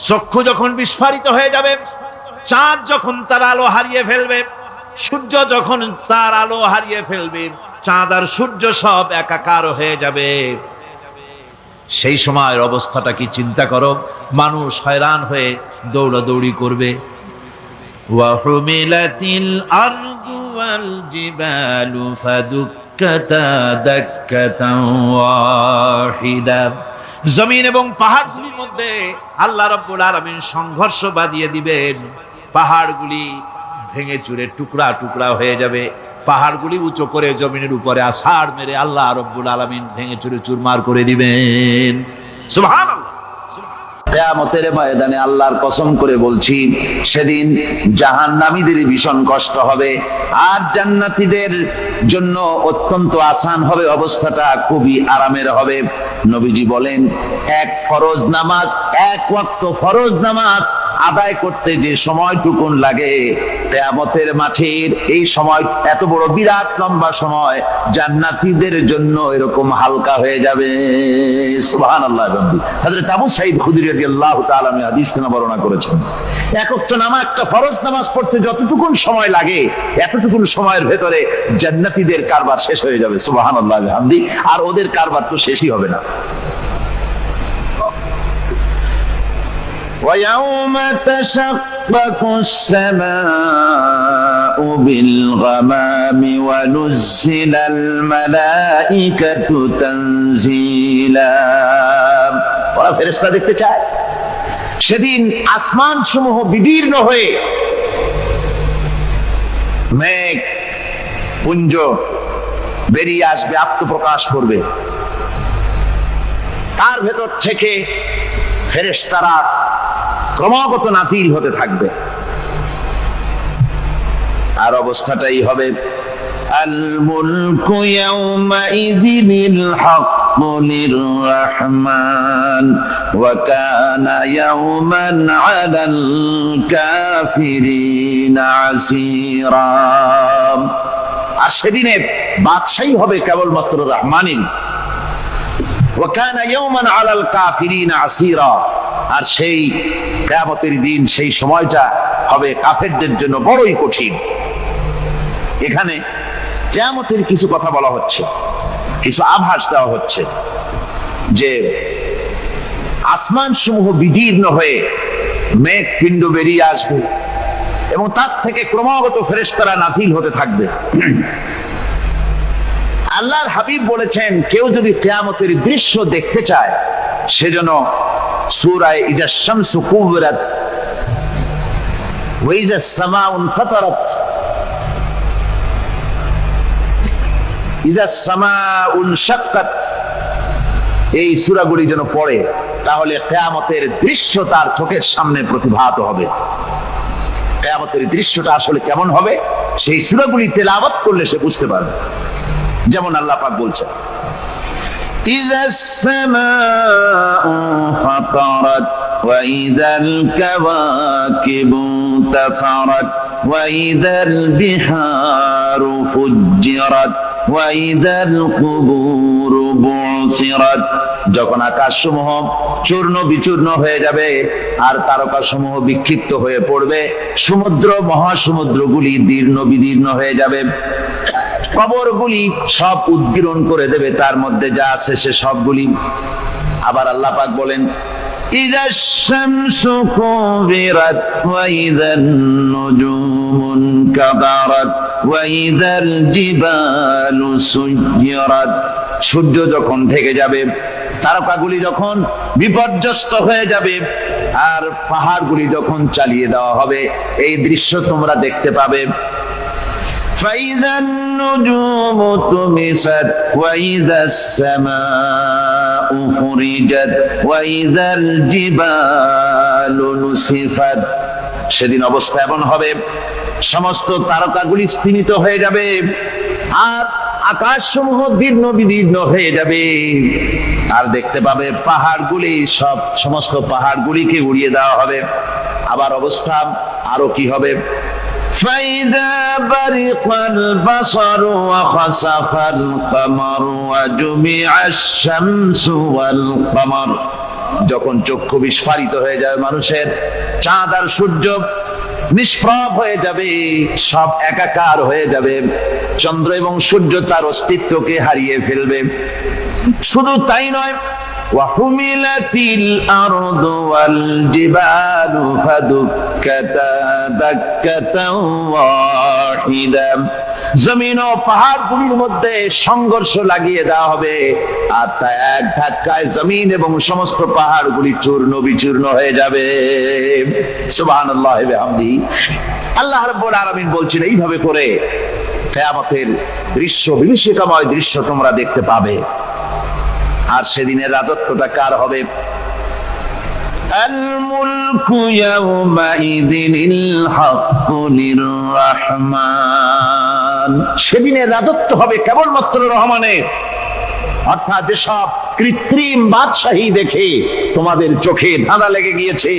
চক্ষু যখন বিস্ফারিত হয়ে যাবে, চাঁদ যখন তার আলো হারিয়ে ফেলবে, সূর্য যখন তার আলো হারিয়ে ফেলবে, চাঁদ আর সূর্য সব একাকার হয়ে যাবে, সেই সময়ের অবস্থাটা কি চিন্তা করো। মানুষ হয়রান হয়ে দৌড়াদৌড়ি করবে। ওয়াহুমিলাতিল আরদু ওয়াল জিবালু ফাদুক্কাতা দাক্কাতান ওয়াহিদা। জমিন এবং পাহাড়গুলির মধ্যে আল্লাহ রাব্বুল আলামিন সংঘর্ষ বাঁধিয়ে দিবেন। পাহাড়গুলি ভেঙে চুরে টুকরা টুকরা হয়ে যাবে। পাহাড়গুলি উঁচু করে জমিনের উপরে আছাড় মেরে আল্লাহ রাব্বুল আলামিন ভেঙে চুরে চুরমার করে দিবেন। সুবহানাল্লাহ। কিয়ামতের ময়দানে আল্লাহর কসম করে বলছি, সেদিন জাহান্নামীদের ভীষণ কষ্ট হবে, আর জান্নাতীদের জন্য অত্যন্ত আসান হবে, অবস্থাটা খুবই আরামের হবে। নবীজি বলেন, এক ফরজ নামাজ, এক ওয়াক্ত ফরজ নামাজ আদায় করতে যে সময়টুকুন লাগে, কিয়ামতের মাঠের এই সময়, এত বড় বিরাট লম্বা সময়, জান্নাতীদের জন্য এরকম হালকা হয়ে যাবে। সুবহানাল্লাহ। হযরত আবু সাঈদ খুদরী রাদিয়াল্লাহু তাআলা আনহু হাদিসটা বর্ণনা করেছেন, এক ওয়াক্ত নামাজ, একটা ফরজ নামাজ পড়তে যতটুকুন সময় লাগে, এতটুকুন সময়ের ভেতরে জান্নাতীদের কারবার শেষ হয়ে যাবে। সুবহানাল্লাহ বিহামদি। আর ওদের কারবার তো শেষই হবে না। وَيَوْمَ تَشَقَّقُ السَّمَاءُ بِالْغَمَامِ وَنُزِّلَ الْمَلَائِكَةُ تَنزِيلًا। ওরা ফেরেশতা দেখতে চায়। সেদিন আসমান সমূহ বিদীর্ণ হয়ে মেঘ পুঞ্জ বেরিয়ে আসবে, আত্মপ্রকাশ করবে। তার ভেতর থেকে ফেরেশতারা ক্রমাগত নাজিল হতে থাকবে। আর অবস্থাটাই হবে, আল মুলকু ইয়াউমাইযিনিল হাক্কু লিররহমান ওয়া কানা ইয়াওমান আলাল কাফিরিনা আসীরা। আর সেদিনে বাদশাহী হবে কেবলমাত্র রহমানিন। ওয়া কানা ইয়াওমান আলাল কাফিরিনা আসীরা। আর সেই কিয়ামতের দিন, সেই সময়টা হবে কাফেরদের জন্য বড়ই কঠিন। এখানে কিয়ামতের কিছু কথা বলা হচ্ছে, কিছু আভাস দেওয়া হচ্ছে যে আসমান সমূহ বিদীর্ণ হয়ে মেঘ পিণ্ড বেরিয়ে আসবে এবং তার থেকে ক্রমাগত ফেরেশতারা নাজিল হতে থাকবে। আল্লাহর হাবিব বলেছেন, কেউ যদি কিয়ামতের দৃশ্য দেখতে চায়, সেজন্য সূরা ইজা শামসু কুবিরাত ওয়া ইজা সামাউ ফাতারাত, ইজা সামাউ শাক্কাত, এই সূরাগুলি যেন পড়ে, তাহলে কিয়ামতের দৃশ্য তার চোখের সামনে প্রতিভাত হবে। কিয়ামতের দৃশ্যটা আসলে কেমন হবে, সেই সূরাগুলি তেলাওয়াত করলে সে বুঝতে পারবে। যেমন আল্লাহ পাক বলছেন, إذا السماء فطرت وإذا الكواكب انتثرت وإذا البحار فجرت وإذا القبور بعثرت। যখন আকাশসমূহ চূর্ণ বিচূর্ণ হয়ে যাবে আর তারকাসমূহ বিক্ষিপ্ত হয়ে পড়বে, সমুদ্র মহাসমুদ্রগুলি দীর্ণ বিদীর্ণ হয়ে যাবে, কবরগুলি সব উদ্গীরণ করে দেবে, তার মধ্যে যা আছে সে সবগুলি। আবার আল্লাহ পাক বলেন, ইযাশ শামসু কুবিরাত ওয়া ইযান নুজুমুন কাদারাত ওয়া ইযাল জিবালু সুয়িরাত। সূর্য যখন ঢেকে যাবে, তারকাগুলি যখন বিপর্যস্ত হয়ে যাবে, আর পাহাড়গুলি যখন চালিয়ে দেওয়া হবে, এই দৃশ্য তোমরা দেখতে পাবে। فإذا النجوم طمست وإذا السماء فرجت وإذا الجبال نسفت। সেদিন অবস্থা এমন হবে, সমস্ত তারকাগুলি স্তিমিত হয়ে যাবে আর আকাশসমূহ দীর্ণ বিদীর্ণ হয়ে যাবে। আর দেখতে পাবে পাহাড়গুলি, সমস্ত পাহাড়গুলিকে উড়িয়ে দেওয়া হবে। আবার অবস্থা আরো কি হবে, فإذا برق البصر وخسف القمر وجمع الشمس والقمر। যখন চক্ষু বিস্ফারিত হয়ে যাবে মানুষের, চাঁদ আর সূর্য নিষ্প্রভ হয়ে যাবে, সব একাকার হয়ে যাবে, চন্দ্র এবং সূর্য তার অস্তিত্বকে হারিয়ে ফেলবে। শুধু তাই নয়, ওয়াহুমিলাতিল আরদু ওয়াল জিবালু ফাদুক্কাতা দাক্কাতাও ওয়াহিদা, জমিন ও পাহাড়গুলির মধ্যে সংঘর্ষ লাগিয়ে দেওয়া হবে, আর তা এক ধাক্কায় জমিন এবং সমস্ত পাহাড়গুলি চূর্ণ বিচূর্ণ হয়ে যাবে। সুবহানাল্লাহ ওয়া বিহামদিহি। আল্লাহ রাব্বুল আলামিন বলছেন এইভাবে করে কিয়ামতের দৃশ্য, বিভীষিকাময় দৃশ্য তোমরা দেখতে পাবে। আর সেদিনের রাজত্বটা কার হবে? আল মুলকু ইয়াউমাইযিনিল হাক্কু লির-রাহমান, সেদিনের রাজত্ব হবে কেবলমাত্র রহমানের। অর্থাৎ যেসব কৃত্রিম বাদশাহী দেখে তোমাদের চোখে ধাঁধা লেগে গিয়েছে,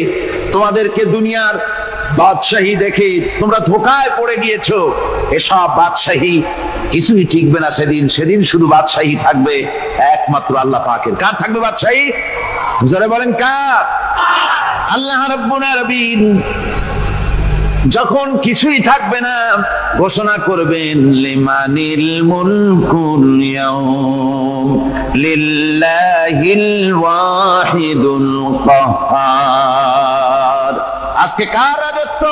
তোমাদেরকে দুনিয়ার বাদশাহী দেখে তোমরা ধোঁকায় পড়ে গিয়েছো, এসব বাদশাহী কিছুই টিকবে না সেদিন। সেদিন শুধু বাদশাহী থাকবে একমাত্র আল্লাহ পাকের। কার থাকবে বাদশাহী? যারা বলেন কার? আল্লাহ রাব্বুল আলামিন যখন কিছুই থাকবে না ঘোষণা করবেন লিমানিল মুলকুল ইয়াউম লিল্লাহিল ওয়াহিদুল কাহ্হার। আজকে কার রাজত্ব?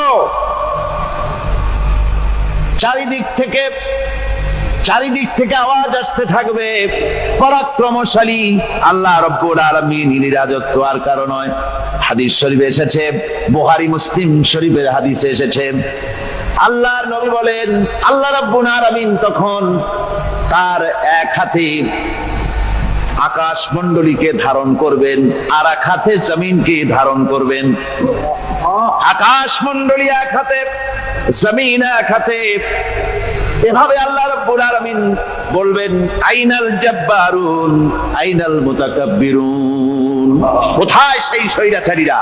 চারিদিক থেকে আওয়াজ আসতে থাকবে, পরাক্রমশালী আল্লাহ রাব্বুল আলামিন রাজত্ব আর কারো নয়। হাদিস শরীফে এসেছে, বুখারী মুসলিম শরীফের হাদিসে এসেছে, আল্লাহর নবী বলেন আল্লাহ রাব্বুল আলামিন তখন তার এক হাতে আকাশ মণ্ডলীকে ধারণ করবেন, আর এক হাতে জমিনকে ধারণ করবেন। আকাশ মণ্ডলী এক হাতে, জমিন এক হাতে। এভাবে আল্লাহ রাব্বুল আলামিন বলবেন আইনাল জাব্বারুন আইনাল মুতাকাব্বিরুন, কোথায় সেই স্বৈরাচারীরা,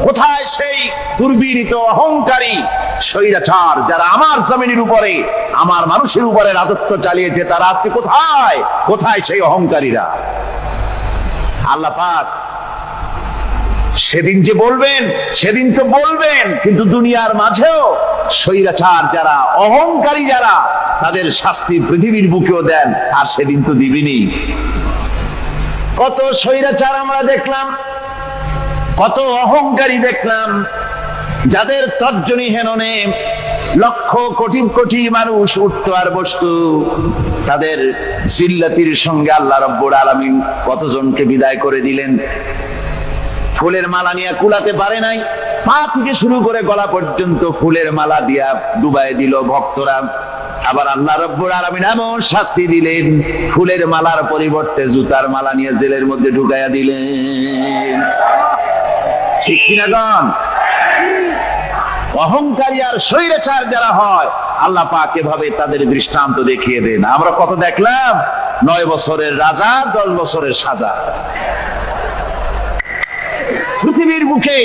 কোথায় সেই দুর্বিনীত অহংকারী স্বৈরাচার যারা আমার জমিনের উপরে, আমার মানুষের উপরে রাজত্ব চালিয়েছে, তারা আজকে কোথায়? কোথায় সেই অহংকারীরা? আল্লাহ পাক সেদিন যে বলবেন, সেদিন তো বলবেন, কিন্তু দুনিয়ার মাঝেও স্বৈরাচার যারা, অহংকারী যারা, তাদের শাস্তি পৃথিবীর বুকেও দেন, আর সেদিন তো দিবেনই। কত স্বৈরাচার আমরা দেখলাম, কত অহংকারী দেখলাম, যাদের তর্জনী হেননে লক্ষ কোটি কোটি মানুষ উঠতো আর বসতো, তাদের জিল্লাতির সঙ্গে আল্লাহ রাব্বুল আলামিন কতজনকে বিদায় করে দিলেন। ফুলের মালা নিয়ে কুলাতে পারে নাই, পা থেকে শুরু করে গলা পর্যন্ত ফুলের মালা দিয়া ডুবাই দিল ভক্তরা। আবার আল্লাহ রাব্বুল আলামিন এমন শাস্তি দিলেন, ফুলের মালার পরিবর্তে জুতার মালা নিয়ে জেলের মধ্যে ঢুকাইয়া দিলেন। ঠিক কিনা গণ? অহংকারী আর স্বৈরাচার যারা হয়, আল্লাহ পাক এভাবে তাদের দৃষ্টান্ত দেখিয়ে দেন। আমরা কত দেখলাম, 9 বছরের রাজা 10 বছরের সাজা। পৃথিবীর বুকে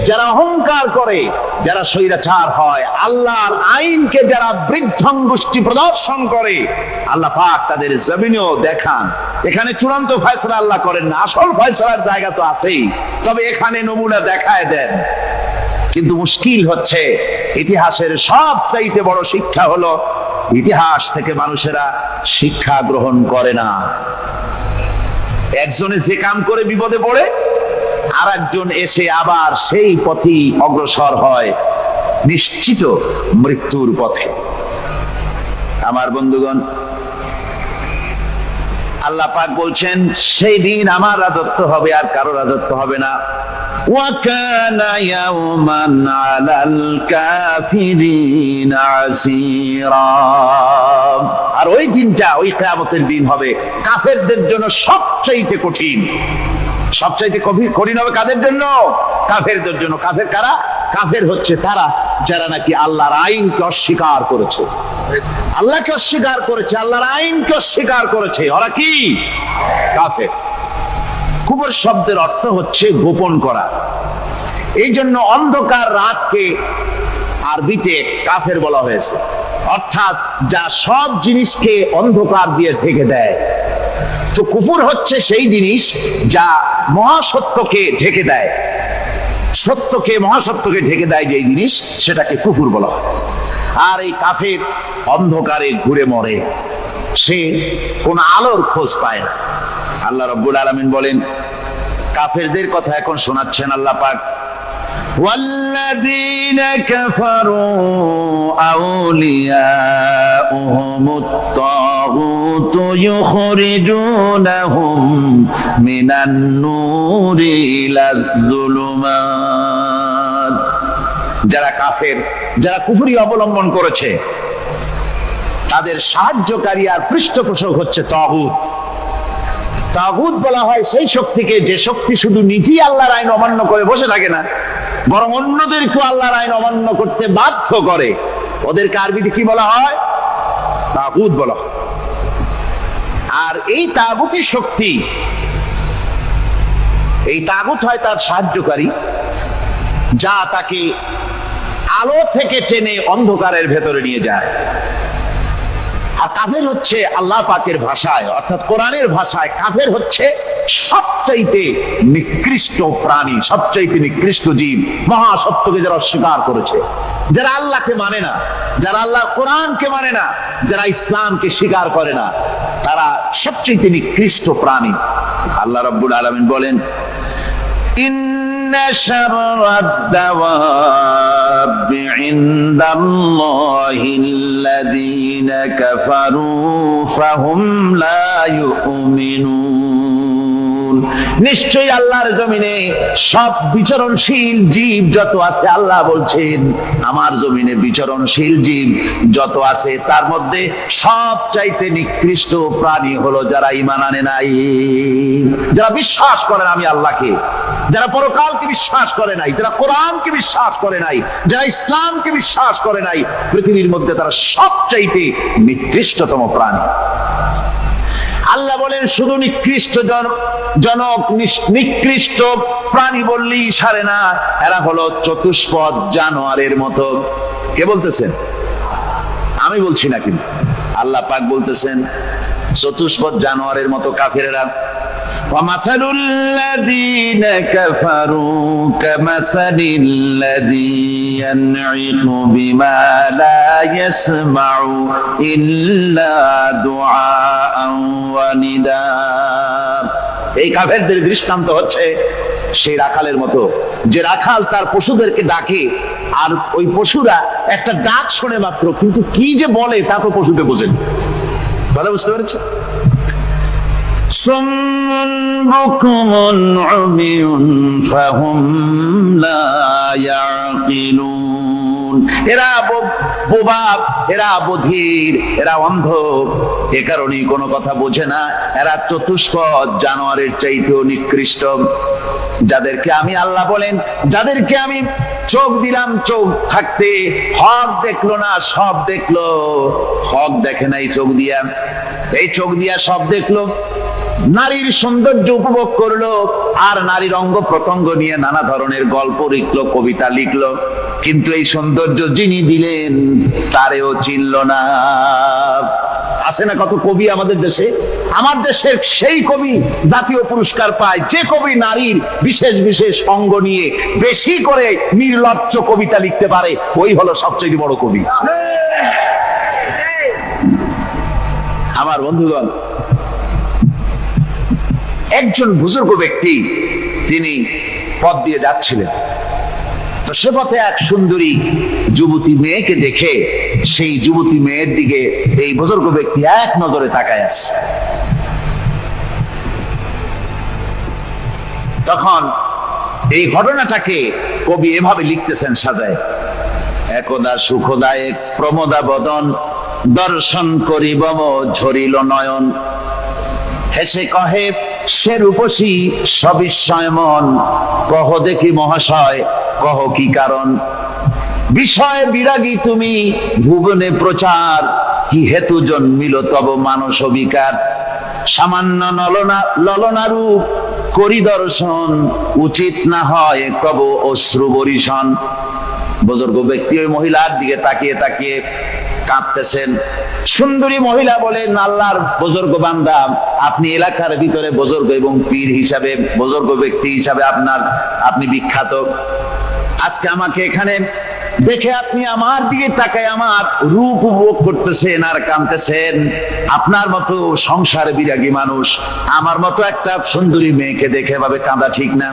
যারা অহংকার করে, যারা স্বৈরাচার হয়, আল্লাহর আইনকে যারা বৃদ্ধঙ্গুষ্টি প্রদর্শন করে, আল্লাহ পাক তাদের জমিনেও দেখান। এখানে চূড়ান্ত ফয়সালা আল্লাহ করেন না, আসল ফয়সালার জায়গা তো আছেই, তবে এখানে নমুনা দেখায় দেন। কিন্তু মুশকিল হচ্ছে, ইতিহাসের সবচাইতে বড় শিক্ষা হলো ইতিহাস থেকে মানুষেরা শিক্ষা গ্রহণ করে না। একজনে যে কাম করে বিপদে পড়ে, আর একজন এসে আবার সেই পথেই অগ্রসর হয়, নিশ্চিত মৃত্যুর পথে। আমার বন্ধুগণ, আল্লাহ পাক বলছেন সেই দিন আমার রাজত্ব হবে, আর কারো রাজত্ব হবে না। ওয়াকানা ইয়াওমান আলাল কাফিরিনা আসীরা, আর ওই দিনটা, ওই কিয়ামতের দিন হবে কাফেরদের জন্য সবচেয়ে কঠিন। সবচাইতে কঠিন হবে কাদের জন্য? কাফেরদের জন্য। কাফের কারা? কাফের হচ্ছে তারা যারা নাকি আল্লাহর আইনকে অস্বীকার করেছে, আল্লাহকে অস্বীকার করেছে, আল্লাহর আইনকে অস্বীকার করেছে। ওরা কি? কাফের। কুফর শব্দের অর্থ হচ্ছে গোপন করা। এই জন্য অন্ধকার রাতকে আরবিতে কাফের বলা হয়েছে, অর্থাৎ যা সব জিনিসকে অন্ধকার দিয়ে ঢেকে দেয়। তো কুফর হচ্ছে সেই জিনিস যা মহাসত্যকে ঢেকে দেয়, সত্যকে মহাসত্যকে ঢেকে দেয় যে জিনিস, সেটাকে কুফর বলা হয়। আর এই কাফের অন্ধকারে ঘুরে মরে, সে কোন আলোর খোঁজ পায় না। আল্লাহ রাব্বুল আলামিন বলেন, কাফেরদের কথা এখন শোনাচ্ছেন আল্লাহ পাক, والذين كفروا أولياؤهم الطاغوت يخرجونهم من النور إلى الظلمات। যারা কাফের, যারা কুফরি অবলম্বন করেছে, তাদের সাহায্যকারী আর পৃষ্ঠপোষক হচ্ছে তাগুত। তাগুত বলা হয় সেই শক্তিকে যে শক্তি শুধু নিজেই আল্লাহর আইন অমান্য করে বসে থাকে না, বরং অন্যদেরকে আল্লাহর আইন অমান্য করতে বাধ্য করে। ওদেরকে আরবিতে কি বলা হয়? তাগুত বলা হয়। আর এই তাগুতের শক্তি, এই তাগুত হয় তার সাহায্যকারী, যা তাকে আলো থেকে টেনে অন্ধকারের ভেতরে নিয়ে যায়। আর কাফের হচ্ছে আল্লাহ পাকের ভাষায়, অর্থাৎ কোরআনের ভাষায়, কাফের হচ্ছে সবচাইতে নিকৃষ্ট প্রাণী, সবচাইতে নিকৃষ্ট জীব। মহাসত্যকে যারা অস্বীকার করেছে, যারা আল্লাহকে মানে না, যারা আল্লাহ কোরআনকে মানে না, যারা ইসলামকে স্বীকার করে না, তারা সবচাইতে নিকৃষ্ট প্রাণী। আল্লাহ রাব্বুল আলামিন বলেন, ইন্না শাররাদ দাওয়াবি ইনদাল্লাহিল্লাযীনা কাফারু ফাহুম লা ইউমিনুন। নিশ্চয়ই আল্লাহর জমিনে সব বিচরণশীল জীব যত আছে, আল্লাহ বলছেন আমার জমিনে বিচরণশীল জীব যত আছে, তার মধ্যে সবচাইতে নিকৃষ্ট প্রাণী হলো যারা ঈমান আনে নাই, যারা বিশ্বাস করে না আমি আল্লাহকে, যারা পরকালকে বিশ্বাস করে নাই, যারা কোরআনকে বিশ্বাস করে নাই, যারা ইসলামকে বিশ্বাস করে নাই, পৃথিবীর মধ্যে তারা সবচাইতে নিকৃষ্টতম প্রাণী। আল্লাহ বলেন শুধু নিকৃষ্ট জনক নিকৃষ্ট প্রাণী বললেই সারে না, এরা হলো চতুষ্পদ জানোয়ারের মতো। কে বলতেছেন? আমি বলছি না, কিন্তু আল্লাহ পাক বলতেছেন চতুষ্পদ জানোয়ারের মতো কাফেরেরা। وَمَثَلُ الَّذِينَ كَفَرُوا كَمَثَلِ الَّذِي يَنْعِقُ بِمَا لَا يَسْمَعُ إِلَّا دُعَاءً وَنِدَاءً। এই কাফেরদের দৃষ্টান্ত হচ্ছে সেই রাখালের মতো, যে রাখাল তার পশুদেরকে ডাকে, আর ওই পশুরা একটা ডাক শোনে মাত্র, কিন্তু কি যে বলে তা তো পশুতে বোঝেন। কথা বুঝতে পেরেছে? সুম্মুন বুকুমুন উমিয়ুন ফাহুম লা ইয়াকিলুন। এরা বোবা, এরা বধির, এরা অন্ধ, এ কারণেই কোনো কথা বোঝে না। এরা চতুষ্পদ জানোয়ারের চাইতেও নিকৃষ্ট। যাদেরকে আমি আল্লাহ বলেন, যাদেরকে আমি চোখ দিলাম, চোখ থাকতে হক দেখলো না, সব দেখলো। হক দেখে নাই চোখ দিয়া, এই চোখ দিয়া সব দেখলো। নারীর সৌন্দর্য উপভোগ করলো, আর নারীর অঙ্গ প্রত্যঙ্গ নিয়ে নানা ধরনের গল্প লিখলো, কবিতা লিখলো, কিন্তু এই সৌন্দর্য যিনি দিলেন তারেও চিনল না। আছে না কত কবি আমাদের দেশে? আমার দেশের সেই কবি জাতীয় পুরস্কার পায় যে কবি নারীর বিশেষ বিশেষ অঙ্গ নিয়ে বেশি করে নির্লজ্জ কবিতা লিখতে পারে, ওই হলো সবচেয়ে বড় কবি। আমার বন্ধুগণ, একজন বুজুর্গ ব্যক্তি, তিনি পথ দিয়ে যাচ্ছিলেন, তো সে পথে এক সুন্দরী যুবতী মেয়েকে দেখে সেই যুবতী মেয়ের দিকে এই বুজুর্গ ব্যক্তি এক নজরে তাকায় আছে। তখন এই ঘটনাটাকে কবি এভাবে লিখতেছেন সাজায়, একদা সুখদায়ক প্রমোদা বদন দর্শন করিব ঝরিল নয়ন, হেসে কহে সে রূপসী সবিস্ময় মন, কহ দেখি মহাশয় কহ কি কারণ, বিষয় বিরাগী তুমি ভুবনে প্রচার, কি হেতু জন্মিল তব মানস বিকার, সামান্য ললনা রূপ করি দর্শন, উচিত না হয় কব অশ্রু বরিশন। বুজুর্গ ব্যক্তি ওই মহিলার দিকে তাকিয়ে তাকিয়ে কাঁদতেছেন। সুন্দরী মহিলা বলেন, আল্লাহর বুজুর্গ বান্দা, আপনি এলাকার ভিতরে বুজুর্গ এবং পীর হিসাবে, বুজুর্গ ব্যক্তি হিসাবে আপনি বিখ্যাত। আজকে আমাকে এখানে দেখে আপনি আমার দিকে তাকায় আমার রূপ উপভোগ করতেছেন আর কাঁদতেছেন। আপনার মতো সংসার বিরাগী মানুষ আমার মতো একটা সুন্দরী মেয়েকে দেখে ভাবে কাঁদা ঠিক না।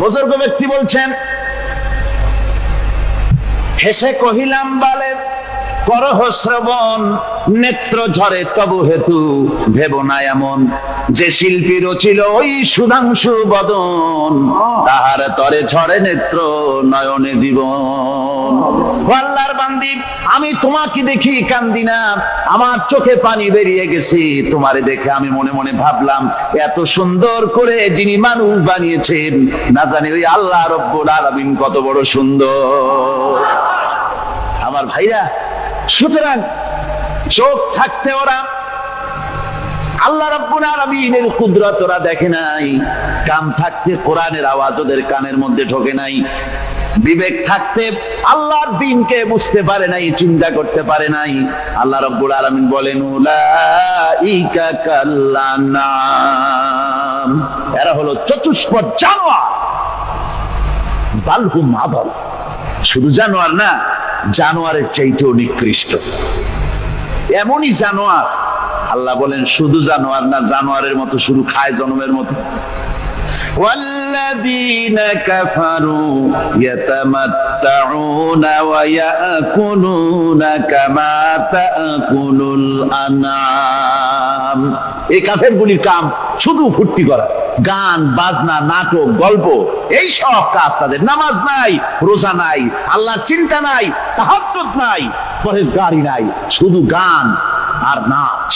বুজুর্গ ব্যক্তি বলছেন, হেসে কহিলাম বালে করহ শ্রবণ, নেত্র ঝরে তবু হেতু ভেব না এমন, যে শিল্পী রচিল ওই সুধাংশু বদন, তাহার তরে ঝরে নেত্র নয়নে জীবন। আল্লাহর বান্দি, আমি তোমাকে দেখি কান্দি না, আমার চোখে পানি বেরিয়ে গেছে। তোমারে দেখে আমি মনে মনে ভাবলাম, এত সুন্দর করে যিনি মানুষ বানিয়েছেন, না জানি ওই আল্লাহ রব্বুল আলামিন কত বড় সুন্দর। আমার ভাইরা, সুতরাং চোখ থাকতে ওরা আল্লাহ রাব্বুল আলামিনের কুদরত ওরা দেখে নাই, কান থাকতে কোরআনের আওয়াজ ওদের কানের মধ্যে ঢোকে নাই, বিবেক থাকতে আল্লাহর দ্বীনকে বুঝতে পারে নাই, চিন্তা করতে পারে নাই। আল্লাহ রাব্বুল আলামিন বলেন, উলাইকা কাল্লানাম, এরা হলো চতুষ্পদ জানোয়ার, বালহুম আদাল, শুধু জানোয়ার না, জানোয়ারের চাইতেও নিকৃষ্ট। এমনই জানোয়ার, আল্লাহ বলেন শুধু জানোয়ার না, জানোয়ারের মতো শুরু খায় জন্মের মতো। والذين كفروا يتمتعون ويأكلون كما تأكل الأنعام। এই কাফেরগুলির কাম শুধু ফুর্তি করা, গান বাজনা, নাটক, গল্প, এই সব কাজ তাদের। নামাজ নাই, রোজা নাই, আল্লাহর চিন্তা নাই, তাহাজ্জুদ নাই, পরহেজগারি নাই, শুধু গান আর নাচ।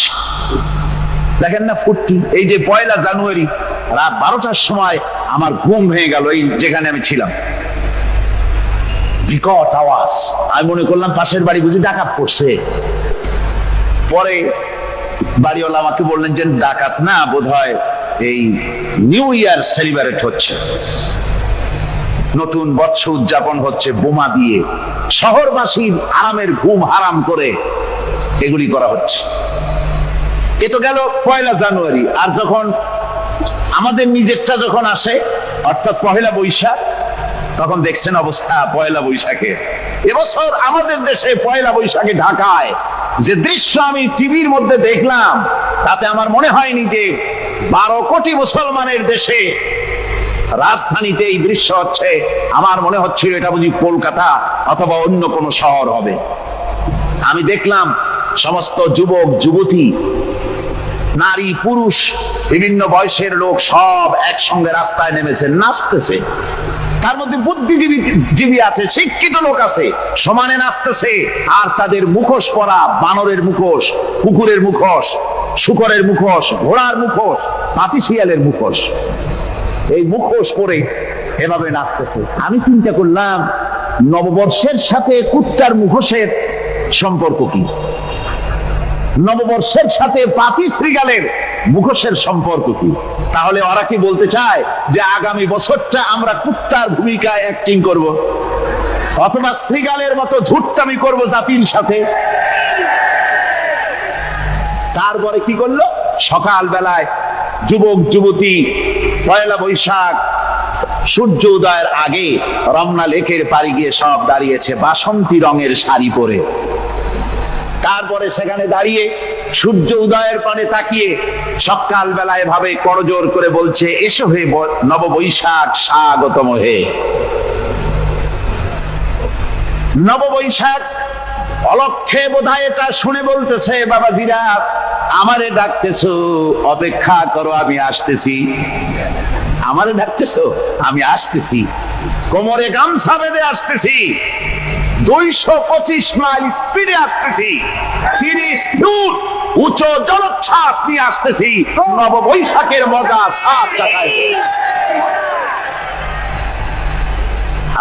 দেখেন না ফুর্তি। এই যে 1 জানুয়ারি রাত 12টার সময় আমার ঘুম ভেঙে গেল, এই যেখানে আমি ছিলাম, বিকট আওয়াজ। আমি মনে করলাম পাশের বাড়ি বুঝি ডাকাত পড়ছে। পরে বাড়িওয়ালা আমাকে বললেন যে ডাকাত না, বোধহয় এই নিউ ইয়ার সেলিব্রেট হচ্ছে, নতুন বৎসর উদযাপন হচ্ছে বোমা দিয়ে, শহরবাসীর আরামের ঘুম হারাম করে এগুলি করা হচ্ছে। এ তো গেল 1 জানুয়ারি। আর যখন আমাদের নিজেরটা যখন আসে, অর্থাৎ 1 বৈশাখ, তখন দেখছেন অবস্থা 1 বৈশাখে। এবছর আমাদের দেশে 1 বৈশাখে ঢাকায় যে দৃশ্য আমি টিভির মধ্যে দেখলাম, তাতে আমার মনে হয়নি যে 12 কোটি মুসলমানের দেশে রাজধানীতে এই দৃশ্য হচ্ছে। আমার মনে হচ্ছিল এটা বুঝি কলকাতা অথবা অন্য কোনো শহর হবে। আমি দেখলাম সমস্ত যুবক যুবতী, নারী পুরুষ, বিভিন্ন বয়সের লোক সব একসঙ্গে রাস্তায় নেমেছে, নাচতেছে। তার মধ্যে বুদ্ধিজীবী আছে, শিক্ষিত লোক আছে, সমানে নাচতেছে। আর তাদের মুখোশ পরা, বানরের মুখোশ, কুকুরের মুখোশ, শূকরের মুখোশ, ঘোড়ার মুখোশ, পাপী শিয়ালের মুখোশ, এই মুখোশ পরে এভাবে নাচতেছে। আমি চিন্তা করলাম, নববর্ষের সাথে কুত্তার মুখোশের সম্পর্ক কি? নববর্ষের সাথে পাপী শৃগালের মুখোশের সম্পর্ক কি? তাহলে ওরা কি বলতে চায় যে আগামী বছরটা আমরা কুত্তার ভূমিকায় অ্যাক্টিং করব, অথবা শৃগালের মতো ধূর্তামি করব জাতির সাথে? তারপরে কি করলো? সকাল বেলায় যুবক যুবতী 1 বৈশাখ সূর্য উদয়ের আগে রমনা লেকের পাড়ে গিয়ে সব দাঁড়িয়েছে বাসন্তী রঙের শাড়ি পরে। তারপরে সেখানে দাঁড়িয়ে সূর্য উদয়ের পানে তাকিয়ে সকাল বেলায় ভাবে করজোর করে বলছে, এসো হে নববৈশাখ স্বাগতম হে। নববৈশাখ অলক্ষে বোধহয় এটা শুনে বলতেছে, বাবাজিরা আমারে ডাকতেছো, অপেক্ষা করো, আমি আসতেছি। আমারে ডাকতেছো, আমি আসতেছি, কোমরে গামছা বেঁধে আসতেছি, 225 মাইল স্পিডে আসতেছি, 30 ফুট উঁচু জলোচ্ছ্বাস নিয়ে আসতেছি, নববৈশাখের মজা সাত চাকায়।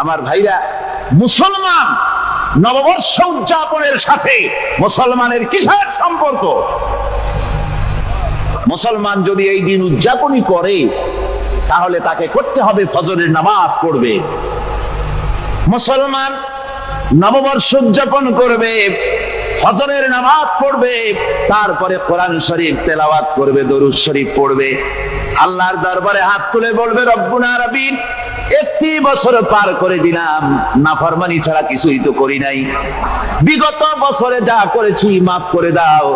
আমার ভাইরা, মুসলমান নববর্ষ উদযাপনের সাথে মুসলমানের কিসের সম্পর্ক? মুসলমান যদি এই দিন উদযাপনই করে তাহলে তাকে করতে হবে ফজরের নামাজ পড়বে। মুসলমান নববর্ষ উদযাপন করবে, ফজরের নামাজ পড়বে, তারপরে কোরআন শরীফ তেলাওয়াত করবে, দরুদ শরীফ পড়বে, আল্লাহর দরবারে হাত তুলে বলবে রব্বুনা রাব্বিন একটি বছর পার করে দিলাম, নাফরমানি ছাড়া কিছুই তো করি নাই, বিগত বছরে যা করেছি মাফ করে দাও,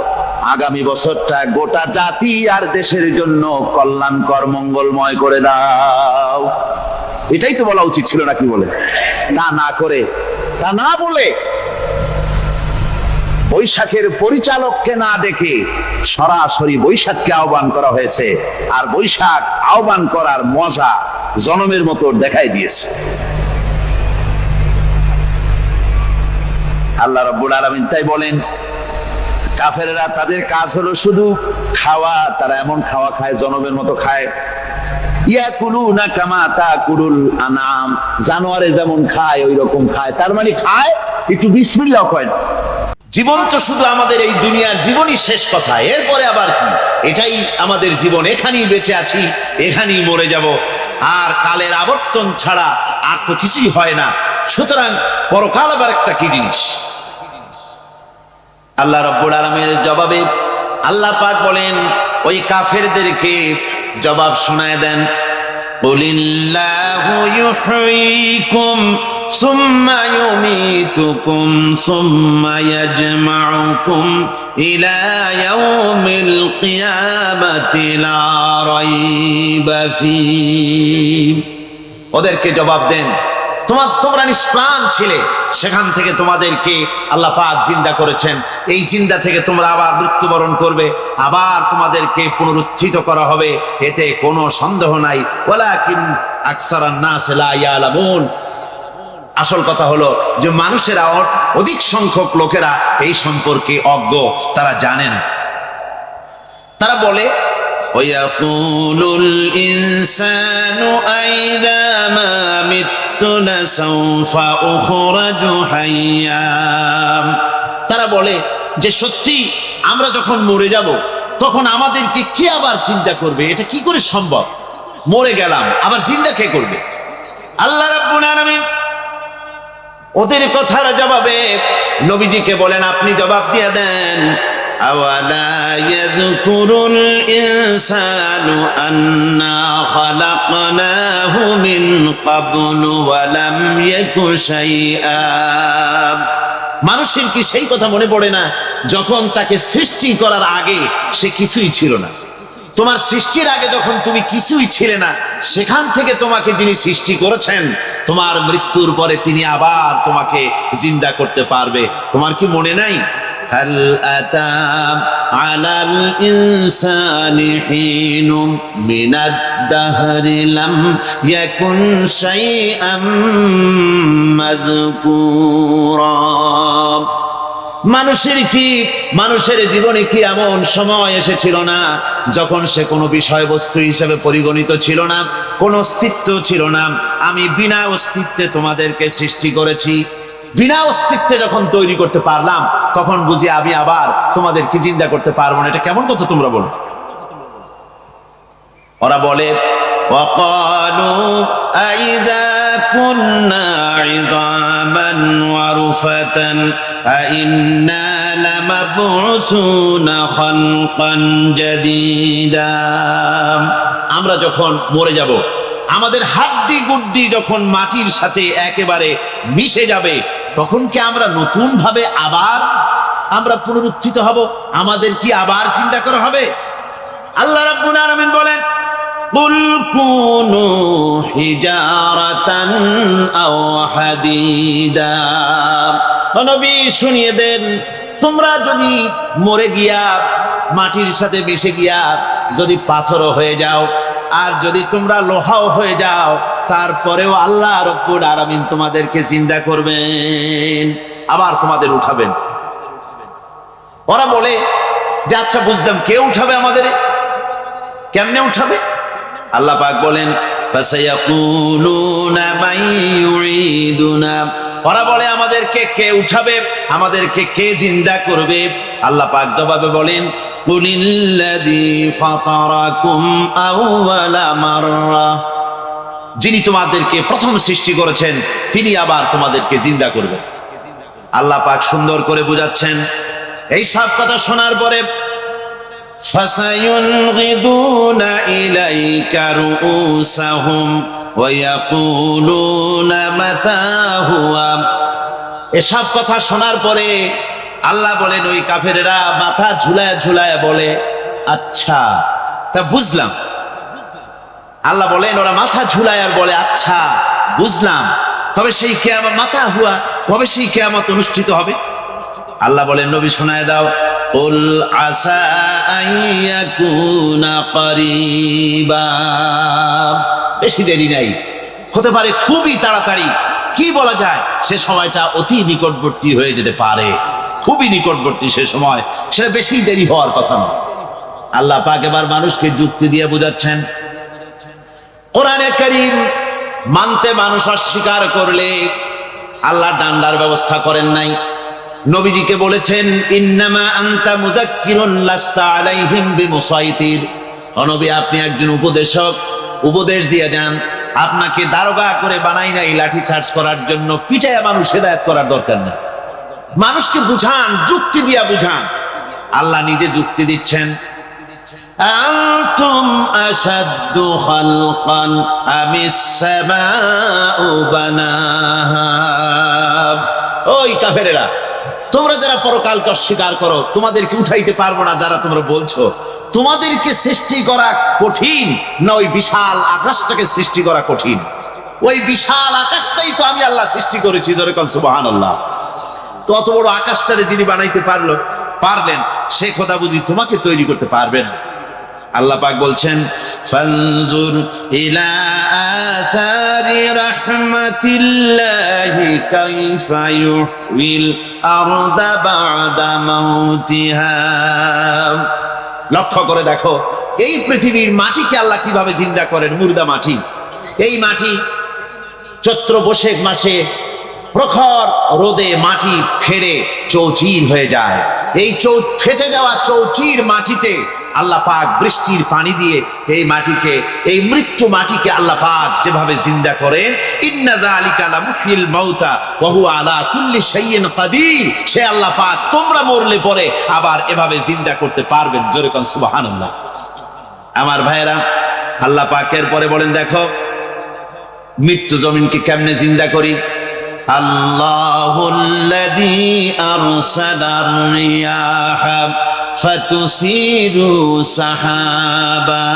আগামী বছরটা গোটা জাতি আর দেশের জন্য কল্যাণকর মঙ্গলময় করে দাও। এটাই তো বলা উচিত ছিল নাকি বলে? তা না করে, তা না বলে বৈশাখের পরিচালককে না ডেকে সরাসরি বৈশাখকে আহ্বান করা হয়েছে। আর বৈশাখ আহ্বান করার মজা জনমের মতো দেখাই দিয়েছে। আল্লাহ রাব্বুল আলামিন তাই বলেন, কাফেররা তাদের কাজ হলো শুধু খাওয়া, তারা এমন খাওয়া খায় জনমের মতো খায়। ইয়াকুলুনা কামা তাকুলুল আনাম, জানোয়ারে যেমন খায় ওই রকম খায়। তার মানে খায়, একটু বিসমিল্লাহ কয় না। জীবন তো শুধু আমাদের এই দুনিয়ার জীবনই শেষ কথা, এরপরে আবার কি? এটাই আমাদের জীবন, এখানেই বেঁচে আছি, এখানেই মরে যাব, আর কালের আবর্তন ছাড়া আর তো কিছুই হয় না। সুতরাং পরকাল আবার একটা কি জিনিস? আল্লাহ রাব্বুল আলামিনের জবাবে আল্লাহ পাক বলেন, ওই কাফেরদেরকে জবাব শোনায় দেন, কুলিল্লাহু ইউহয়িকুম সুম্মা ইউমীতুকুম সুম্মা ইয়াজমাউকুম ইলা ইয়াউমিল কিয়ামাতি লা রাইবা ফীহ। ওদেরকে জবাব দেন, তোমরা নিষ্প্রাণ ছিলে, সেখান থেকে তোমাদেরকে আল্লাহ পাক জিন্দা করেছেন, এই জিন্দা থেকে তোমরা আবার মৃত্যুবরণ করবে, আবার তোমাদেরকে পুনরুত্থিত করা হবে, এতে কোনো সন্দেহ নাই। ওয়ালাকিন আকসারান নাস লা ইয়ালামুন। আসল কথা হলো যে মানুষেরা, অধিক সংখ্যক লোকেরা এই সম্পর্কে অজ্ঞ, তারা জানে না। তারা বলে, ওয়ায়াকুলুল ইনসানু আইযা মা মিততু লাসাউফা উখরাজু হাইয়্যা। তারা বলে যে সত্যি আমরা যখন মরে যাব তখন আমাদেরকে কে আবার চিন্তা করবে? এটা কি করে সম্ভব? মরে গেলাম, আবার চিন্তা কে করবে? আল্লাহ রাব্বুল আলামিন ওদের কথার জবাবে নবীজিকে বলেন, আপনি জবাব দিয়ে দেন, আওয়ালা ইয়াযকুরুল ইনসানু আন্না খালাকনাহু মিন ক্বাবলু ওয়া লাম ইয়াকু শাইআ। মানুষের কি সেই কথা মনে পড়ে না যখন তাকে সৃষ্টি করার আগে সে কিছুই ছিল না? তোমার সৃষ্টির আগে যখন তুমি কিছুই ছিলে না, সেখান থেকে তোমাকে যিনি সৃষ্টি করেছেন, তোমার মৃত্যুর পরে তিনি আবার তোমাকে জিন্দা করতে পারবে। তোমার কি মনে নাই? হাল আতা আলাল ইনসানি হিনুম মিনাদ দাহরি লাম ইয়াকুন শাইআম মাযকুরা। মানুষের জীবনে কি এমন সময় এসেছিল না যখন সে কোনো বিষয়বস্তু হিসেবে পরিগণিত ছিল না, কোনো অস্তিত্ব ছিল না? আমি বিনা অস্তিত্বে তোমাদেরকে সৃষ্টি করেছি, বিনা অস্তিত্বে যখন তৈরি করতে পারলাম তখন বুঝি আমি আবার তোমাদেরকে জিন্দা করতে পারবো না। এটা কেমন কথা তোমরা বলো? ওরা বলে, ওয়াকালু আইযা কুন্না ইযামান ওয়া রুফাতান আইন্না লামাবউসুনা খালকান জাদীদা। আমরা যখন মরে যাব, আমাদের হাড্ডি গুড্ডি যখন মাটির সাথে একেবারে মিশে যাবে, তখন কি আমরা নতুন ভাবে আবার আমরা পুনরুত্থিত হব? আমাদের কি আবার চিন্তা করা হবে? আল্লাহ রাব্বুল আলামিন বলেন, কুল কুনু হিজারাতান আও হাদিদা। নবী শুনিয়ে দেন, তোমরা যদি মরে গিয়া মাটির সাথে মিশে গিয়া যদি পাথরও হয়ে যাও, আর যদি তোমরা লোহাও হয়ে যাও, তারপরেও আল্লাহ রাব্বুল আলামিন তোমাদেরকে জিন্দা করবেন, আবার তোমাদের উঠাবেন। ওরা বলে যে আচ্ছা বুঝলাম, কে উঠাবে আমাদের? কেমনে উঠাবে? আল্লাহ পাক বলেন, ফাসায়াকুলুনা মান ইউঈদুনা। ওরা বলে আমাদেরকে কে উঠাবে, আমাদেরকে কে জিন্দা করবে? আল্লাহ পাক জবাবে বলেন, কুলিল্লাযী ফাতারাকুম আউওয়ালা মাররা, যিনি তোমাদেরকে প্রথম সৃষ্টি করেছেন তিনি আবার তোমাদেরকে জিন্দা করবেন। আল্লাহ পাক সুন্দর করে বুঝাচ্ছেন। এই সব কথা শোনার পরে ফাসায়ুনগিদুনা ইলাইকা রুউসাহুম ওয়া ইয়াকুলুনা মাতা হুয়া, এসব কথা শোনার পরে আল্লাহ বলেন ওই কাফেরেরা মাথা ঝুলায় ঝুলায় বলে আচ্ছা তা বুঝলাম। আল্লাহ বলেন ওরা মাথা ঝুলায় আর বলে আচ্ছা বুঝলাম, তবে সেই কিয়ামত মাতা হুয়া, কবে সেই কিয়ামত অনুষ্ঠিত হবে? আল্লাহ বলেন নবী শোনায় দাও, কুল আসা আইয়াকুনা করিবা, বেশি দেরি নাই, হতে পারে খুবই তাড়াতাড়ি, কি বলা যায়, সে সময়টা অতি নিকটবর্তী হয়ে যেতে পারে, খুবই নিকটবর্তী সে সময়, সেটা বেশি দেরি হওয়ার কথা নয়। আল্লাহ পাক এবার মানুষকে যুক্তি দিয়ে বুঝাচ্ছেন। কোরআনে কারীম মানতে মানুষ অস্বীকার করলে আল্লাহ ডান্ডার ব্যবস্থা করেন নাই। নবীজিকে বলেছেন ইন্নামা আনতা মুযাক্কিরুন লাস্তা আলাইহিম বিমুসাইতির, ও নবী আপনি একজন উপদেশক, উপদেশ দিয়ে যান, আপনাকে দারোগা করে বানাই নাই লাঠি চার্জ করার জন্য, পিটায়া মানুষ হেদায়েত করার দরকার নেই। মানুষকে বুঝান, যুক্তি দিয়া বুঝান। আল্লাহ নিজে যুক্তি দিচ্ছেন। আনতুম আশাদ্দু খালকান আমিস সামাউ বানাহা, ওই কাফেরেরা তোমরা যারা পরকালকে অস্বীকার করো, তোমাদেরকে উঠাইতে পারবো না যারা তোমরা বলছো, তোমাদেরকে সৃষ্টি করা কঠিন না ওই বিশাল আকাশটাকে সৃষ্টি করা কঠিন? ওই বিশাল আকাশটাই তো আমি আল্লাহ সৃষ্টি করেছি, জোরে কোন সুবহানাল্লাহ। তো অত বড় আকাশটারে যিনি বানাইতে পারলেন, সে খোদা বুঝি তোমাকে তৈরি করতে পারবে না? আল্লাহ পাক বলছেন ফানজুর ইলা আসারি রাহমাতিল্লাহি কাইফা ইউহিল আরদা বা'দা মাউতিহা, লক্ষ্য করে দেখো এই পৃথিবীর মাটিকে আল্লাহ কিভাবে জিন্দা করেন, মুর্দা মাটি। এই মাটি চৈত্র বৈশাখ মাসে প্রখর রোদে মাটি ফেড়ে চৌচির হয়ে যায়। এই ফেটে যাওয়া চৌচির মাটিতে আল্লাহ পাক বৃষ্টির পানি দিয়ে এই মাটিকে, এই মৃত্যু মাটিকে আল্লাহ পাক যেভাবে জিন্দা করেন, ইন্না যালিকা লামুহয়িল মাউতা ওয়া হুয়া আলা কুল্লি শাইইন কাদির, সে আল্লাহ পাক তোমরা মরলে পরে আবার এভাবে জিন্দা করতে পারবেন, জোরে কোন সুবহানাল্লাহ। আমার ভাইয়েরা, আল্লাহ পাকের পরে বলেন দেখো মৃত্যু জমিনকে কেমনে জিন্দা করি। আল্লাহুল্লাযী আরসালার রিয়াহা ফাতুসিরু সাহাবা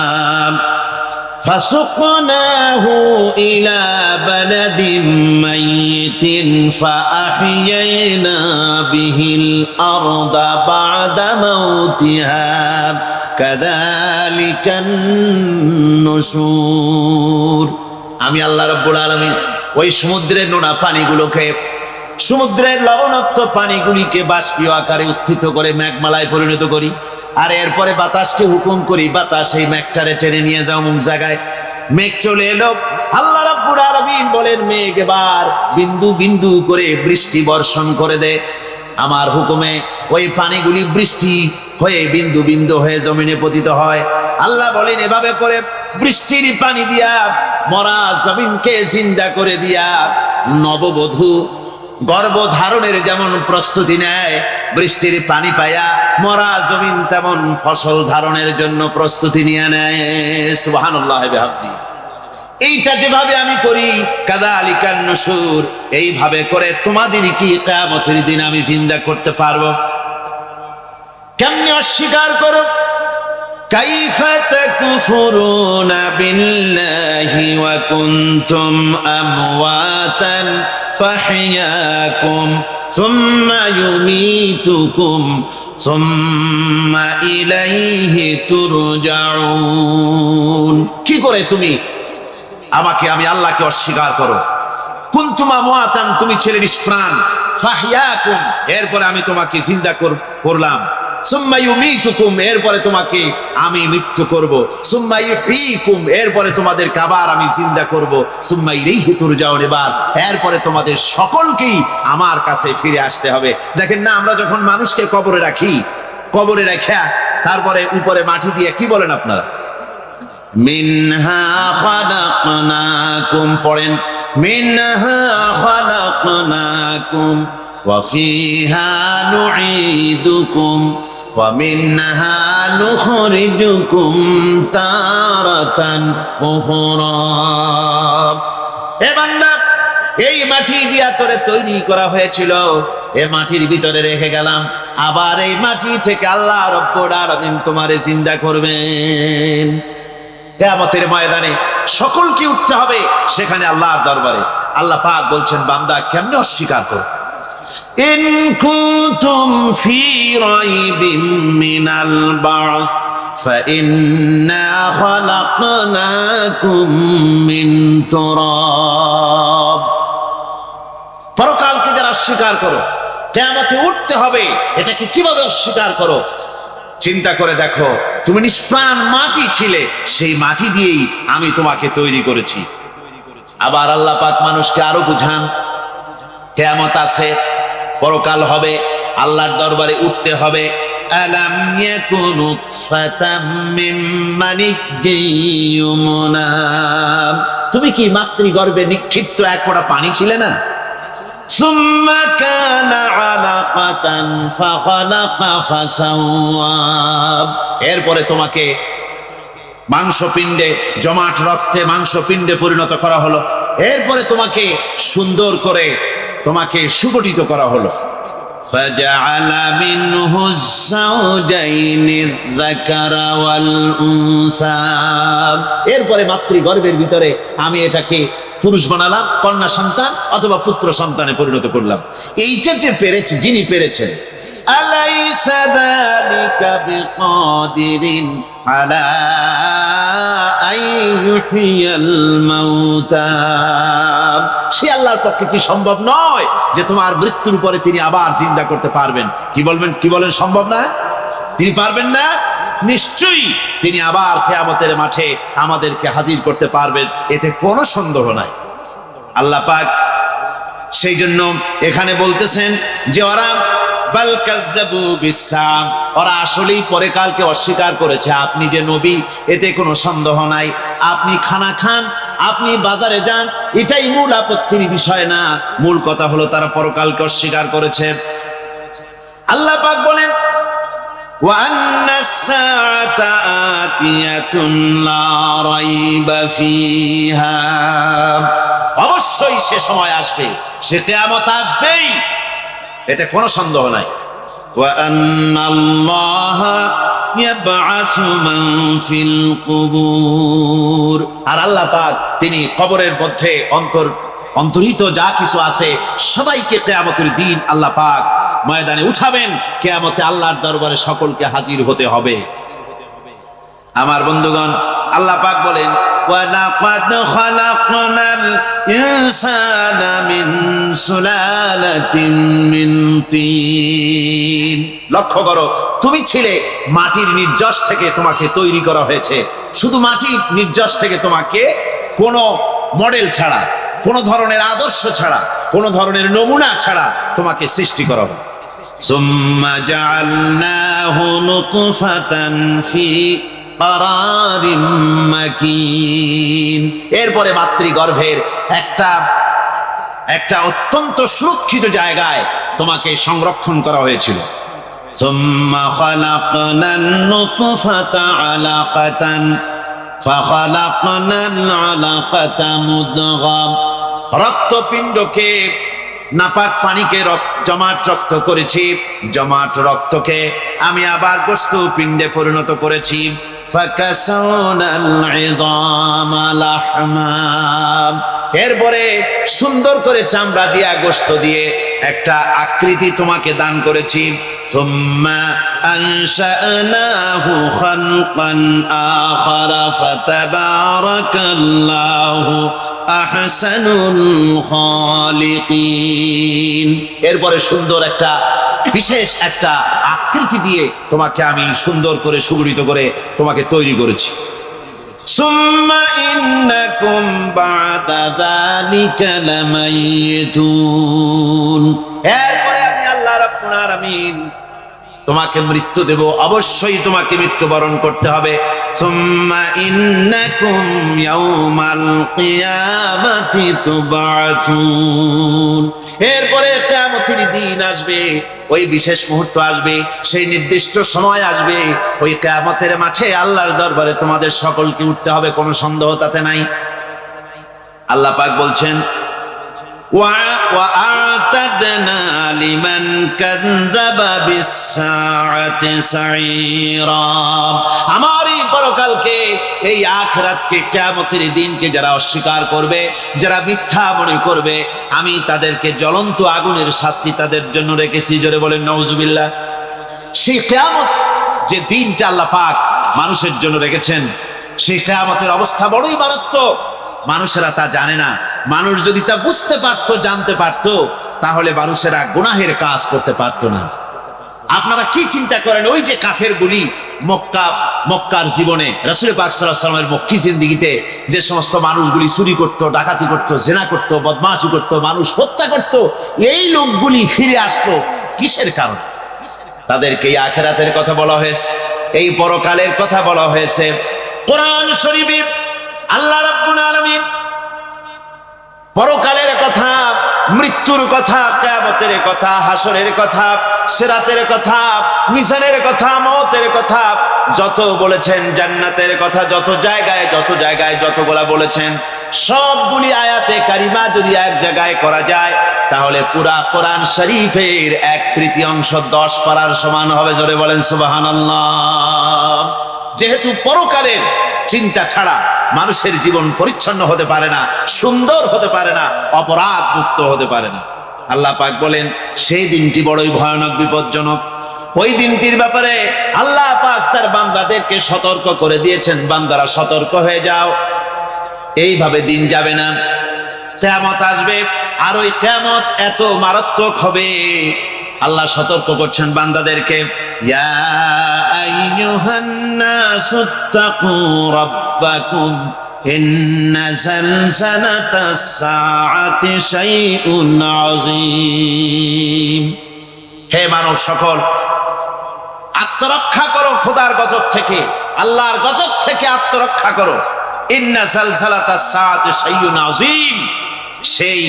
ফাসুকনাহু ইলা বালাদিন মাইতিন ফাআহইয়ানা বিহিল আরদা বা'দা মাউতিহা কাযালিকান নুশুর। আমি আল্লাহ রাব্বুল আলামিন ওই সমুদ্রের নোনা পানিগুলোকে, সমুদ্রের লবণাক্ত পানিগুলিকে বাষ্পীয় আকারে উত্থিত করে মেঘমালায় পরিণত করি, আর এরপরে বাতাসকে হুকুম করি বাতাস এই মেঘটারে টেনে নিয়ে যাও অমুক জায়গায়। মেঘ চলে এলো, আল্লাহ রাব্বুল আলামিন বলেন মেঘ এবার বিন্দু বিন্দু করে বৃষ্টি বর্ষণ করে দে। আমার হুকুমে ওই পানিগুলি বৃষ্টি হয়ে বিন্দু বিন্দু হয়ে জমিনে পতিত হয়। আল্লাহ বলেন এভাবে করে বৃষ্টির পানি দিয়া মরা জমিনকে জিন্দা করে দিয়া নববধূ গর্ভধারণের যেমন প্রস্তুতি নেয়, বৃষ্টির পানি পায়া মরা জমিন তেমন ফসল ধারণের জন্য প্রস্তুতি নিয়ে নেয়। সুবহানাল্লাহ বিহামদি। এইটা যেভাবে আমি করি কাযালিকান নুশুর, এইভাবে করে তোমাদের কি কিয়ামতের দিন আমি জিন্দা করতে পারবো? কেমনে অস্বীকার করো? কাইফা তাকফুরুনা বিল্লাহি ওয়া কুনতুম আমওয়াতান ফাহইয়াকুম সুম্মা ইউমীতুকুম সুম্মা ইলাইহি তুরজাউন। কি করে তুমি আমাকে, আমি আল্লাহকে অস্বীকার করো? কুনতুম আমওয়াতান, তুমি ছিলে নিষ্প্রাণ, ফাহইয়াকুম, এরপরে আমি তোমাকে জিন্দা করলাম, সুম্মা ইউমীতুকুম, এরপরে তোমাকে আমি মৃত্যু করব, সুম্মা ইহয়ীকুম, এরপরে তোমাদেরকে আবার আমি জিন্দা করব, সুম্মা ইলাইহি তুরজাউন, এরপরে তোমাদের সকলকেই আমার কাছে ফিরে আসতে হবে। দেখেন না, আমরা যখন মানুষকে কবরে রাখি, কবরে রাখা তারপরে উপরে মাটি দিয়ে কি বলেন আপনারা? মিনহা খালাকনাকুম, পড়েন মিনহা খালাকনাকুম ওয়া ফিহা নুঈদুকুম ওয়া মিনহা নুখরিজুকুম তারাতান উখরা। হে বান্দা, এই মাটি দিয়া তোরে তৈরি করা হয়েছিল, এ মাটির ভিতরে রেখে গেলাম, আবার এই মাটি থেকে আল্লাহ রব্বুল আলামিন তোমারে জিন্দা করবেন। কিয়ামতের ময়দানে সকলকে উঠতে হবে সেখানে আল্লাহর দরবারে। আল্লাহ পাক বলছেন, বান্দা কেমনে অস্বীকার করো? ইন কুনতুম ফি রাইবিম মিনাল বা'স ফাইন্না খালাকনাকুম মিন তুরাব। পরকালকে যারা অস্বীকার করো, কিয়ামতে উঠতে হবে, এটাকে কিভাবে অস্বীকার করো? চিন্তা করে দেখো, তুমি নিষ্প্রাণ মাটি ছিলে, সেই মাটি দিয়েই আমি তোমাকে তৈরি করেছি। আবার আল্লাহ পাক মানুষকে আরো বুঝান, কিয়ামত আছে, পরকাল হবে, আল্লাহর দরবারে উঠতে হবে। আলাম ইয়াকুনু ফাতাম মিন মানিজ্জিয়ুমনা, তুমি কি মাতৃগর্ভে নিক্ষিপ্ত এক ফোঁটা পানি ছিলে না? সুম্মা কানা আলাকাতান ফাখালাকা ফাসাওয়া, এরপরে তোমাকে মাংসপিণ্ডে, জমাট রক্তে মাংসপিণ্ডে পরিণত করা হলো, এরপরে তোমাকে সুন্দর করে তোমাকে সুগঠিত করা হলো। ফাজআলা মিনহু যাওজাইনি যাকারা ওয়াল উনসা, এরপরে মাতৃগর্ভের ভিতরে আমি এটাকে পুরুষ বানালাম, কন্যা সন্তান অথবা পুত্র সন্তানে পরিণত করলাম। এইটা যে পেরেছে, যিনি পেরেছেন, আলাইসা যালিকা বিকাদিরিন আলা আইয়ুহিয়াল মাউতা, সে আল্লাহর পক্ষে কি সম্ভব নয় যে তোমার মৃত্যুর পরে তিনি আবার জিন্দা করতে পারবেন? কি বলবেন, কি বলেন, সম্ভব না? তিনি পারবেন না? নিশ্চয়ই তিনি আবার কিয়ামতের মাঠে আমাদেরকে হাজির করতে পারবেন, এতে কোনো সন্দেহ নাই। আল্লাহ পাক সেই জন্য এখানে বলতেছেন যে ওরা বাল কাযযাবু বিসসাম, ওরা আসলেই পরে কালকে অস্বীকার করেছে। আপনি যে নবী, এতে কোনো সন্দেহ নাই। আপনি খানা খান, আপনি বাজারে যান, এটাই মূল আপত্তির বিষয় না। মূল কথা হলো তারা পরকালকে অস্বীকার করেছে। আল্লাহ পাক বলেন, وأن الساعة آتية لا ريب فيها, অবশ্যই সে সময় আসবে, সে কিয়ামত আসবেই, এতে কোনো সন্দেহ নাই। وأن الله يبعث من في القبور, আর আল্লাহ পাক তিনি কবরের মধ্যে অন্তর্হিত যা কিছু আছে সবাইকে কিয়ামতের দিন আল্লাহ পাক ময়দানে উঠাবেন। কিয়ামতে আল্লাহর দরবারে সকলকে হাজির হতে হবে। আমার বন্ধুগণ, আল্লাহ পাক বলেন, ওয়ালাকাদ খালাকনাল ইনসানা মিন সুলালাতিন মিন তিন। লক্ষ্য করো, তুমি ছিলে মাটির নির্যাস থেকে তোমাকে তৈরি করা হয়েছে। শুধু মাটির নির্যাস থেকে তোমাকে কোনো মডেল ছাড়া, কোনো ধরনের আদর্শ ছাড়া, কোনো ধরনের নমুনা ছাড়া তোমাকে সৃষ্টি করা হবে। সুম্মা জাআলনাহু নুতফাতান ফি কারারিম মাকিন, এরপরে মাতৃগর্ভের একটা অত্যন্ত সুরক্ষিত জায়গায় তোমাকে সংরক্ষণ করা হয়েছিল। সুম্মা খালাকনান নুতফাতা আলাকাতান ফাখালাকনাল আলাকাতা মুদগা, রক্তপিণ্ডকে, নাপাক পানিকে জমাট রক্ত করেছি, জমাট রক্তকে আমি আবার গোশত পিণ্ডে পরিণত করেছি। ফাকাসাউনাল ইযামা লাহমা, এরপরে সুন্দর করে চামড়া দিয়া, গোশত দিয়ে একটা আকৃতি তোমাকে দান করেছি। সুম্মা আনশানাহু খালকান আখারা ফাতাবারাকাল্লাহু আহসানুল খালিকিন, এরপরে সুন্দর একটা বিশেষ একটা আকৃতি দিয়ে তোমাকে আমি সুন্দর করে সুগঠিত করে তোমাকে তৈরি করেছি। সুম্মা ইন্নাকুম বা'দা যালিকা লামাইতুন, এরপরে আমি আল্লাহ রাব্বুল আলামিন তোমাকে মৃত্যু দেব, অবশ্যই তোমাকে মৃত্যুবরণ করতে হবে। সুম্মা ইন্নাকুম ইয়াউমাল কিয়ামাতি তুবআসুন, এরপরে কিয়ামতের দিন আসবে, ওই বিশেষ মুহূর্ত আসবে, সেই নির্দিষ্ট সময় আসবে, ওই কিয়ামতের মাঠে আল্লাহর দরবারে তোমাদের সকলকে উঠতে হবে, কোনো সন্দেহ তাতে নাই। আল্লাহ পাক বলছেন وَأَعْتَدْنَا لِمَنْ كَذَّبَ بِالسَّاعَةِ سَعِيرًا, আমার এই পরকালকে, এই আখিরাতকে, কিয়ামতের দিনকে যারা অস্বীকার করবে, যারা মিথ্যা মনে করবে, আমি তাদেরকে জ্বলন্ত আগুনের শাস্তি তাদের জন্য রেখেছি। জোরে বলেন নাউজুবিল্লাহ। সেই কিয়ামত যে দিনটা আল্লাহ পাক মানুষের জন্য রেখেছেন, সেই কিয়ামতের অবস্থা বড়ই মারাত্মক। মানুষেরা তা জানে না। মানুষ যদি তা বুঝতে পারতো, জানতে পারতো, তাহলে মানুষেরা গুনাহের কাজ করতে পারতো না। আপনারা কি চিন্তা করেন, ওই যে কাফেরগুলি মক্কার জীবনে, রাসূল পাক সাল্লাল্লাহু আলাইহি ওয়াসাল্লামের মক্কি জিন্দেগিতে যে সমস্ত মানুষগুলি চুরি করত, ডাকাতি করত, জিনা করত, বদমাশি করত, মানুষ হত্যা করত, এই লোকগুলি ফিরে আসতো কিসের কারণে? তাদেরকে এই আখিরাতের কথা বলা হয়েছে, এই পরকালের কথা বলা হয়েছে। কোরআন শরীফে আল্লাহ রাব্বুল আলামিন পরকালের কথা, মৃত্যুর কথা, কিয়ামতের কথা, হাসরের কথা, সিরাতের কথা, মিজানের কথা, মওতের কথা যত বলেছেন, জান্নাতের কথা যত জায়গায় যতগুলা বলেছেন, সবগুলি আয়াতে কারিমা যদি এক জায়গায় করা যায়, তাহলে পুরা কোরআন শরীফের 1/3 10 পারার সমান হবে। জোরে বলেন সুবহানাল্লাহ। যেহেতু পরকালের চিন্তা ছাড়া মানুষের জীবন পরিচ্ছন্ন হতে পারে না, সুন্দর হতে পারে না, অপরাধ মুক্ত হতে পারে না। আল্লাহ পাক বলেন সেই দিনটি বড়ই ভয়ানক, বিপজ্জনক। ওই দিনটির ব্যাপারে আল্লাহ পাক তার বান্দাদেরকে সতর্ক করে দিয়েছেন, বান্দারা সতর্ক হয়ে যাও, এইভাবে দিন যাবে না, কিয়ামত আসবে, আর ওই কিয়ামত এত মারাত্মক হবে। আল্লাহ সতর্ক করছেন বান্দাদেরকে, ইয়া আইয়ুহান নাসুত্তাকু রাব্বাকুম ইন্না যালজালাতাস সাআতি শাইউন আযীম। হে মানব সকল, আত্মরক্ষা করো খোদার গজব থেকে, আল্লাহর গজব থেকে আত্মরক্ষা করো। ইন্না যালজালাতাস সাআতি শাইউন আযীম, সেই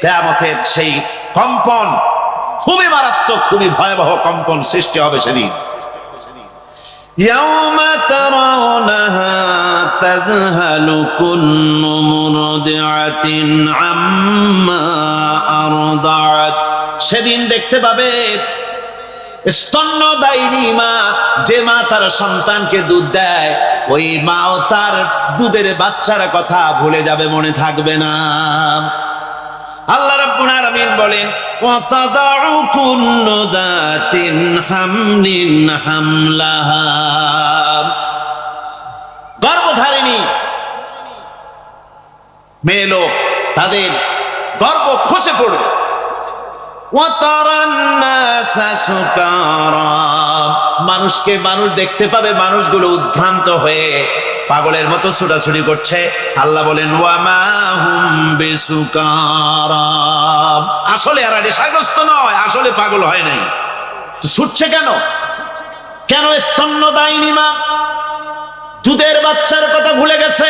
কিয়ামতের সেই কম্পন খুবই মারাত্মক, খুবই ভয়াবহ কম্পন সৃষ্টি হবে সেদিন। ইয়াউমা তারাউনাহা তাযহালু কুল্লু মুরদিআতিন আম্মা আরদাআত, সেদিন দেখতে পাবে স্তন্যদায়িনী মা, যে মা তার সন্তানকে দুধ দেয়, ওই মাও তার দুধের বাচ্চার কথা ভুলে যাবে, মনে থাকবে না। আল্লাহ রাব্বুল আলামিন বলেন ওয়াতাদাউ কুল্লু যাতিন হামলিন হামলাহা, গর্ভধারিণী মেয়ে লোক তাদের গর্ভ খসে পড়বে। ওয়াতারান নাসা সুকারা, মানুষকে মানুষ দেখতে পাবে, মানুষগুলো উদ্ভ্রান্ত হয়ে পাগলের মতো ছোটাছুটি করছে। আল্লাহ বলেন ওয়ামা হুম বিসুকারা, আসলে এরা নেশাগ্রস্ত নয়, আসলে পাগল হয় নাই, তো ছুটছে কেন? কেন? স্তন্যদায়িনী মা দুধের বাচ্চার কথা ভুলে গেছে।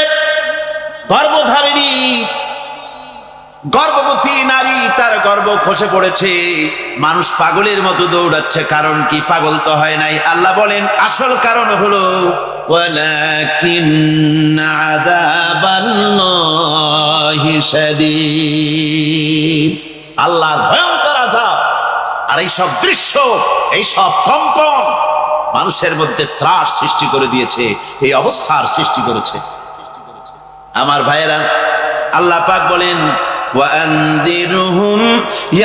গর্ভধারিণী গর্ভবতী নারী, তার গর্ভ খসে পড়েছে, মানুষ পাগলের মতো দৌড়াচ্ছে। কারণ কি? পাগল তো হয় নাই। আল্লাহ বলেন আসল কারণ হলো ওয়ালাকিন্না আযাবাল্লাহি শাদীদ, আল্লাহর ভয়ঙ্কর আযাব। আর এই সব দৃশ্য, এই সব কম্পন মানুষের মধ্যে ত্রাস সৃষ্টি করে দিয়েছে, এই অবস্থার সৃষ্টি করেছে। আমার ভাইয়েরা, আল্লাহ পাক বলেন وأنذرهم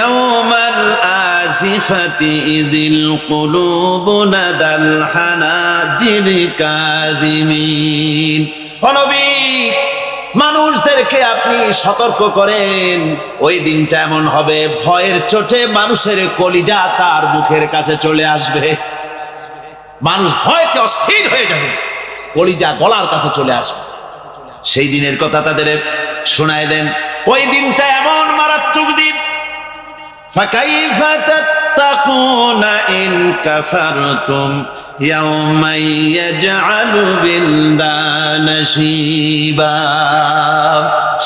يوم الآزفة إذ القلوب لدى الحناجر كاظمين। নবী, মানুষদেরকে আপনি সতর্ক করেন, ওই দিনটা এমন হবে, ভয়ের চোটে মানুষের কলিজা তার মুখের কাছে চলে আসবে। মানুষ ভয়তে অস্থির হয়ে যাবে, কলিজা গলার কাছে চলে আসবে। সেই দিনের কথা তাদের শোনায় দেন। ওই দিনটা এমন মারাত্মক দিন, ফাকাইফা تتقون إن كفرتم يوما يجعل بالدان شيبا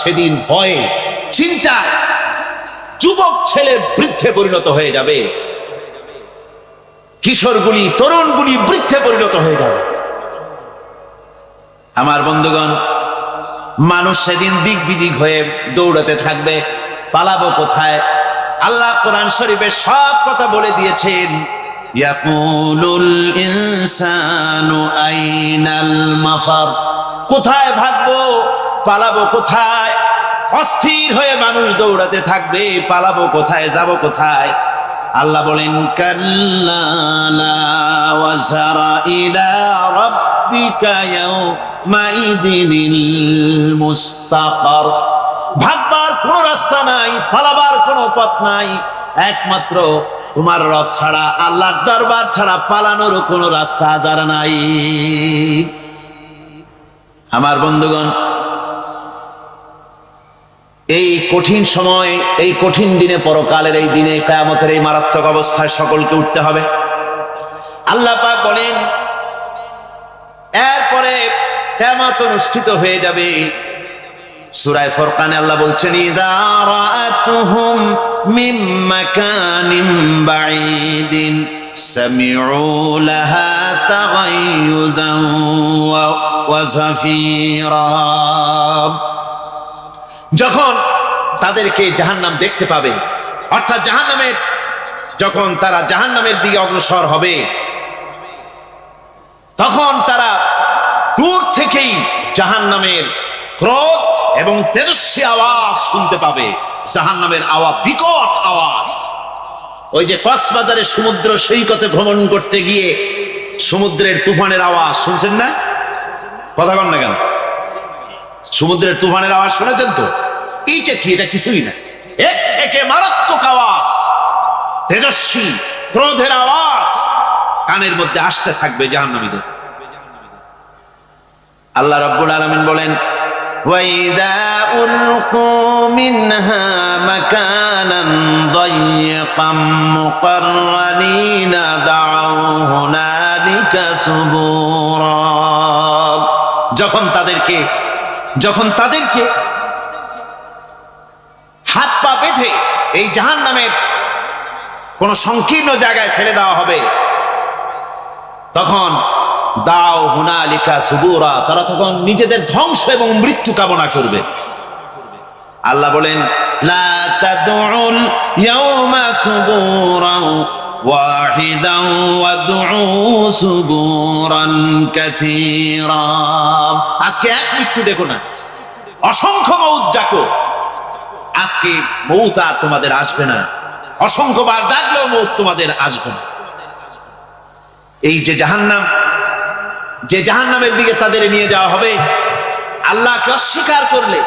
সেদিন ভয়ে চিন্তায় যুবক ছেলে বৃদ্ধে পরিণত হয়ে যাবে, কিশোরগুলি তরুণগুলি বৃদ্ধে পরিণত হয়ে যাবে। আমার বন্ধুগণ, মানুষ সেদিন দিক বিদিক হয়ে দৌড়াতে থাকবে, পালাবো কোথায়? আল্লাহ কোরআন শরীফে সব কথা বলে দিয়েছেন। ইয়াকুলুল ইনসানু আইনাল মাফার, কোথায় ভাগবো, পালাবো কোথায়? অস্থির হয়ে মানুষ দৌড়াতে থাকবে, পালাবো কোথায়, যাব কোথায়? আল্লাহ বলেন কাল্লা লা ওয়াজারা ইলা রাব্বিকা ইয়াউমাইযিনিল মুস্তাকার, ভাগবার কোনো রাস্তা নাই, পালাবার কোনো পথ নাই, একমাত্র তোমার রব ছাড়া, আল্লাহর দরবার ছাড়া পালানোর কোনো রাস্তা যার নাই। আমার বন্ধুগণ, এই কঠিন সময়, এই কঠিন দিনে, পরকালের এই দিনে, কিয়ামতের এই মারাত্মক অবস্থায় সকলকে উঠতে হবে। আল্লাহ পাক বলেন এরপরে কিয়ামত অনুষ্ঠিত হয়ে যাবে। সূরা ফুরকানে আল্লাহ বলছেন ইযা রাআতুহুম মিন মাকানিন বাঈদিন সামিউ লাহা তাগায়ুযান ওয়া যাফীরা, যখন তাদেরকে জাহান্নাম দেখতে পাবে, অর্থাৎ জাহান্নামের, যখন তারা জাহান্নামের দিকে অগ্রসর হবে, তখন তারা দূর থেকেই জাহান্নামের ক্রোধ এবং তেজস্বী আওয়াজ শুনতে পাবে। জাহান্নামের আওয়াজ, বিকট আওয়াজ। ওই যে কক্সবাজারে সমুদ্র সৈকতে ভ্রমণ করতে গিয়ে সমুদ্রের তুফানের আওয়াজ শুনছেন না? কথা কন না কেন? সমুদ্রের তুফানের আওয়াজ শুনেছেন তো? এইটা কি? এটা কিছুই না, এর থেকে মারাত্মক আওয়াজ, তেজস্বী ক্রোধের আওয়াজ কানের মধ্যে আসতে থাকবে জাহান্নামীদের। আল্লাহ রাব্বুল আলামিন বলেন وَإِذَا أُلْقُوا مِنْهَا مَكَانًا ضَيِّقًا مُقَرَّنِينَ دَعَوْا هُنَالِكَ ثُبُورًا, যখন তাদেরকে হাত পা বেঁধে এই জাহান্নামের কোন সংকীর্ণ জায়গায় ফেলে দেওয়া হবে, তখন দাও হুনালিকা সুবুরা, তারা তখন নিজেদের ধ্বংস এবং মৃত্যু কামনা করবে। আল্লাহ বলেন লা তাদউল ইয়াউমা সুবুরান ওয়াহিদান ওয়াদউ সুবুরান কাসীরা, আজকে এক মৃত্যু ডেকো না, অসংখ্য মউত ডাকো। আজকে মউত আর তোমাদের আসবে না, অসংখ্যবার ডাকলেও মউত তোমাদের আসবে না। এই যে জাহান্নাম, যে জাহান্নামের দিকে তাদের নিয়ে যাওয়া হবে, আল্লাহকে অস্বীকার করলে,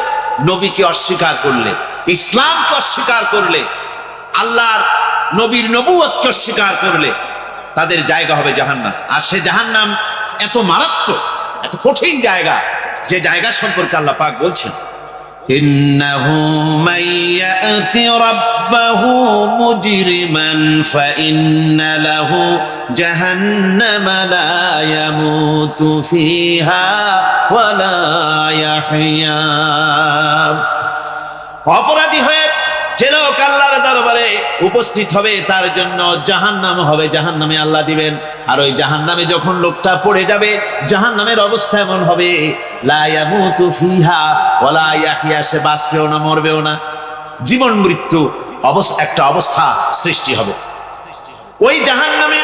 নবীকে অস্বীকার করলে, ইসলামকে অস্বীকার করলে, আল্লাহর নবীর নবুয়তকে অস্বীকার করলে তাদের জায়গা হবে জাহান্নাম। আর সে জাহান্নাম এত মারাত্মক, এত কঠিন জায়গা, যে জায়গা সম্পর্কে আল্লাহ পাক বলছেন ইন্নাহু মান ইয়াতি রাব্বাহু মুজরিমান ফাইন্না লাহু জাহান্নামা লা ইয়ামুতু ফিহা ওয়া লা ইয়াহইয়া, অপরাধী হয়ে যে লোক আল্লাহর দরবারে উপস্থিত হবে তার জন্য জাহান্নাম হবে, জাহান্নামে আল্লাহ দিবেন। আর ওই জাহান্নামে যখন লোকটা পড়ে যাবে, জাহান্নামের অবস্থা এমন হবে লা ইয়ামুতু ফিহা ওয়া লা ইয়াহইয়া, সে বাঁচবেও না মরবেও না, জীবন মৃত্যু একটা অবস্থা সৃষ্টি হবে। ওই জাহান্নামে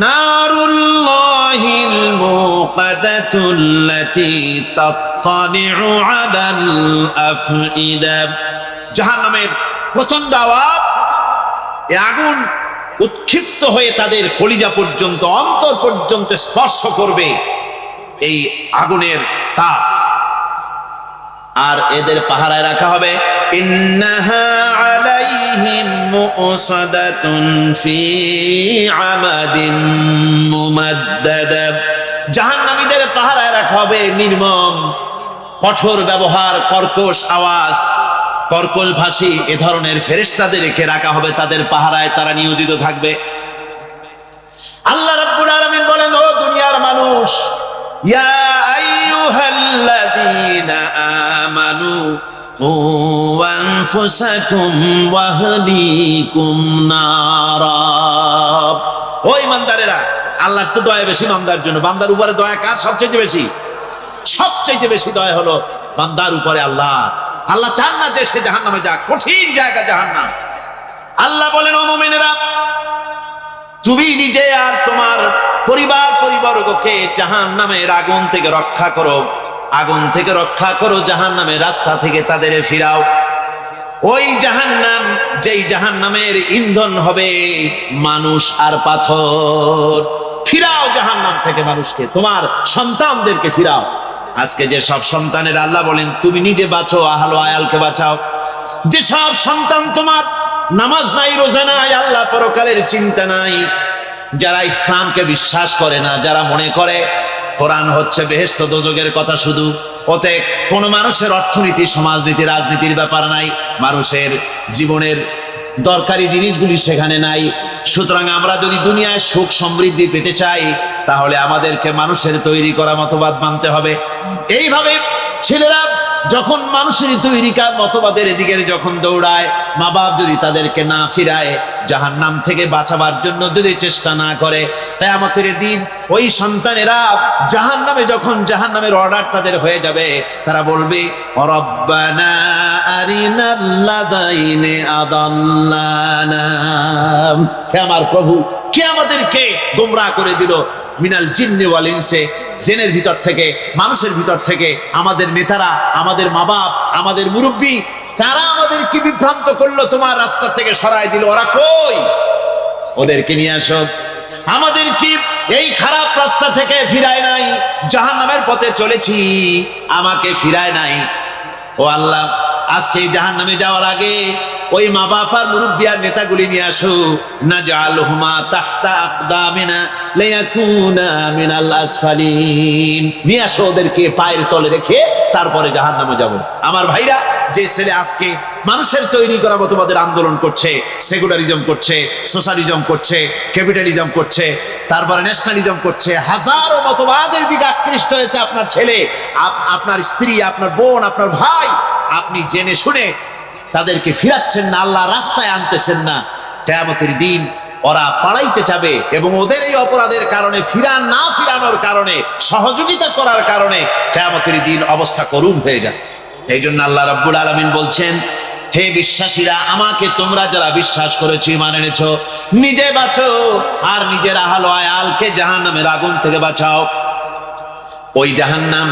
নারুল্লাহিল মুকাদাতুল্লাতী তাত্তালিউ আলাল আফইদা, জাহান্নামের প্রচন্ড আওয়াজ, এই আগুন উৎক্ষিপ্ত হয়ে তাদের কলিজা পর্যন্ত, অন্তর পর্যন্ত স্পর্শ করবে এই আগুনের তাপ। আর এদের পাহারায় রাখা হবে ইন্নাহা আলাইহিম মুসাদাতুন ফি আমাদিন মুমাদ্দাদা, জাহান্নামীদের পাহারায় রাখা হবে নির্মম, কঠোর ব্যবহার, কর্কশ আওয়াজ, কর্কশ ভাষী এ ধরনের ফেরেশতাদেরকে রাখা হবে, তাদের পাহারায় তারা নিয়োজিত থাকবে। আল্লাহ রাব্বুল আলামিন বলেন, ও দুনিয়ার মানুষ, ইয়া আইয়ুহাল্লাযীনা আমানু ও আনফুসাকুম ওয়া আহলিকুম নারা। ও ঈমানদারেরা, আল্লাহর তো দয়া বেশি বান্দার জন্য। বান্দার উপরে দয়া কার সবচেয়ে বেশি? সবচেয়ে বেশি দয়া হলো বান্দার উপরে আল্লাহ। আল্লাহ চান না যে সে জাহান্নামে যাক, কঠিন জায়গা জাহান্নাম। আল্লাহ বলেন, ও মুমিনেরা, তুমি নিজে আর তোমার পরিবারবর্গকে জাহান্নামের আগুন থেকে রক্ষা করো, আগুন থেকে রক্ষা করো, জাহান্নামের রাস্তা থেকে তাদের ফিরাও। ওই জাহান্নাম, যেই জাহান্নামের ইন্ধন হবে মানুষ আর পাথর। ফিরাও জাহান্নাম থেকে মানুষকে, তোমার সন্তানদেরকে ফিরাও। আজকে যে সব সন্তানের আল্লাহ বলেন তুমি নিজে বাঁচো, আহলো আয়ালকে বাঁচাও। যে সব সন্তান তোমার নামাজ নাই, রোজা নাই, আল্লাহ পরকালের চিন্তা নাই, যারা ইসলামকে বিশ্বাস করে না, যারা মনে করে কোরআন হচ্ছে বেহেশত দোজখের কথা শুধু, ওতে কোন মানুষের অর্থনীতি, সমাজনীতি, রাজনীতির ব্যাপার নাই, মানুষের জীবনের দরকারি জিনিসগুলি সেখানে নাই। সুতরাং আমরা যদি দুনিয়ায় সুখ সমৃদ্ধি পেতে চাই, তাহলে আমাদেরকে মানুষের তৈরি করা মতবাদ মানতে হবে। এইভাবে ছেলেরা যখন মানুষের তৈরিকার মতবাদের এদিকে যখন দৌড়ায়, মা বাপ যদি তাদেরকে না ফিরায়, জাহান্নাম থেকে বাঁচাবার জন্য যদি চেষ্টা না করে, কিয়ামতের দিন ওই সন্তানেরা জাহান্নামে, যখন জাহান্নামের অর্ডার তাদের হয়ে যাবে, তারা বলবে, রব্বানা আরিনাল্লাযাইনি আদাল্লানা। হে আমার প্রভু, কে আমাদেরকে গোমরাহ করে দিল, মিনাল জিন্নি ওয়াল ইনসি, জিনের ভিতর থেকে, মানুষের ভিতর থেকে, আমাদের নেতারা, আমাদের মা বাপ, আমাদের মুরব্বী, তারা আমাদেরকে বিভ্রান্ত করলো, তোমার রাস্তা থেকে সরায় দিল। ওরা কই? ওদেরকে নিয়ে আসো। আমাদের কি এই খারাপ রাস্তা থেকে ফিরায় নাই, জাহান্নামের পথে চলেছি, আমাকে ফিরায় নাই। ও আল্লাহ, আজকে জাহান্নামে যাওয়ার আগে ওই মা বাপ আর মুরব্বী আর নেতাগুলি নিয়ে আসো। নাজআলহুমা তাহতা আকদামিনা লিয়াকুনা মিনাল আসফালিন। নিয়ে আসো ওদেরকে পায়ের তলে রেখে, তারপরে জাহান্নামে যাব। আমার ভাইরা, যে ছেলে আজকে মানুষের তৈরি করা মতবাদের আন্দোলন করছে, সেকুলারিজম করছে, সোশ্যালিজম করছে, ক্যাপিটালিজম করছে, তারপরে ন্যাশনালিজম করছে, হাজারো মতবাদের দিকে আকৃষ্ট হয়েছে আপনার ছেলে, আপনার স্ত্রী, আপনার বোন, আপনার ভাই, আপনি জেনে শুনে তাদেরকে ফিরাচ্ছেন না, আল্লাহ রাস্তায় আনতেছেন না। কিয়ামতের দিন ওরা পালাইতে যাবে, এবং ওদের এই অপরাধের কারণে, না ফিরানোর কারণে, সহযোগিতা করার কারণে কিয়ামতের দিন অবস্থা করুণ হয়ে যাবে। এই জন্য আল্লাহ রাব্বুল আলামিন বলছেন, হে বিশ্বাসীরা, আমাকে তোমরা যারা বিশ্বাস করেছো, ঈমান এনেছো, নিজে বাঁচো আর নিজের আহলো আয়ালকে জাহান্নামের আগুন থেকে বাঁচাও। ওই জাহান্নাম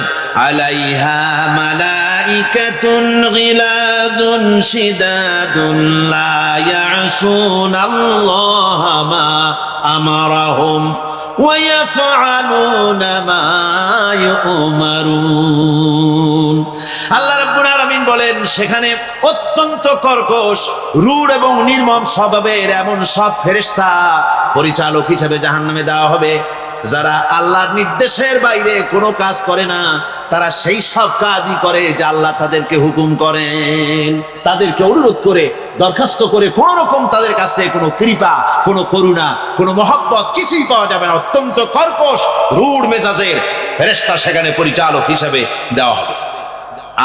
আলাইহা মালাইকাতুন গিলাদুন শিদাদুন লা ইয়াসুনাল্লাহা মা আমারাহুম ওয়া ইয়াফআলুনা মা ইউমারুন। আল্লাহ রাব্বুল আলামিন বলেন, সেখানে অত্যন্ত কর্কশ, রূঢ় এবং নির্মম স্বভাবের এমন সব ফেরেশতা পরিচালক হিসেবে জাহান্নামে দেওয়া হবে, যারা আল্লাহর নির্দেশের বাইরে কোনো কাজ করে না। তারা সেই সব কাজই করে যা আল্লাহ তাদেরকে হুকুম করেন। তাদেরকে অনুরোধ করে, দরখাস্ত করে কোন রকম তাদের কাছ থেকে কোনো কৃপা, কোনো করুণা, কোনো মহব্বত কিছুই পাওয়া যাবে না। অত্যন্ত কর্কশ, রূঢ় মেজাজের ফেরেশতা সেখানে পরিচালক হিসেবে দেওয়া হবে।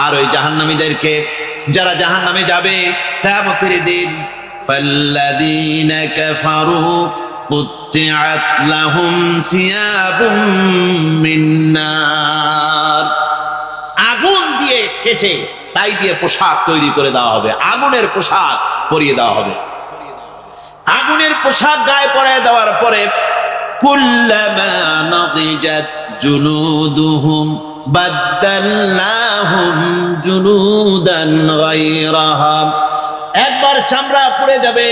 আর ওই জাহান্নামীদেরকে, যারা জাহান্নামে যাবে কিয়ামতের দিন, ফাল্লাযীনা কাফারু কুত্তিআত লাহুম সিয়াবুম মিন নার। আগুন দিয়ে কেটে তাই দিয়ে পোশাক তৈরি করে দেওয়া হবে, আগুনের পোশাক পরিয়ে দেওয়া হবে। আগুনের পোশাক গায়ে পরিয়ে দেওয়ার পরে, কুল্লামা নাদিজাত জুলুদুহুম বাদদালনাহুম জুলুদান গায়রাহা। একবার চামড়া পুড়ে যাবে,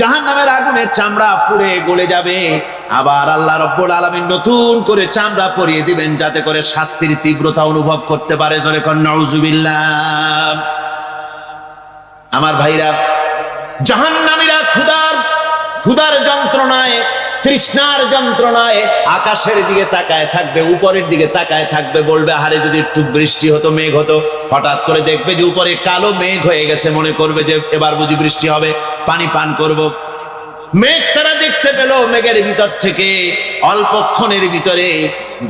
জাহান্নামের আগুনে চামড়া পুড়ে গলে যাবে, আবার আল্লাহ রাব্বুল আলামিন নতুন করে চামড়া পরিয়ে দিবেন, যাতে করে শাস্তির তীব্রতা অনুভব করতে পারে। জোরে কোন নাউজুবিল্লাহ। আমার ভাইরা, জাহান্নামীরা ক্ষুধার যন্ত্রণায় তৃষ্ণার যন্ত্রণায় আকাশের দিকে তাকায় থাকবে, উপরের দিকে তাকায় থাকবে, বলবে আরে যদি একটু বৃষ্টি হতো, মেঘ হতো। হঠাৎ করে দেখবে যে উপরে কালো মেঘ হয়ে গেছে, মনে করবে যে এবার বুঝি বৃষ্টি হবে, পানি পান করব। মেঘ তারা দেখতে পেল, মেঘের ভিতর থেকে অল্পক্ষণের ভিতরে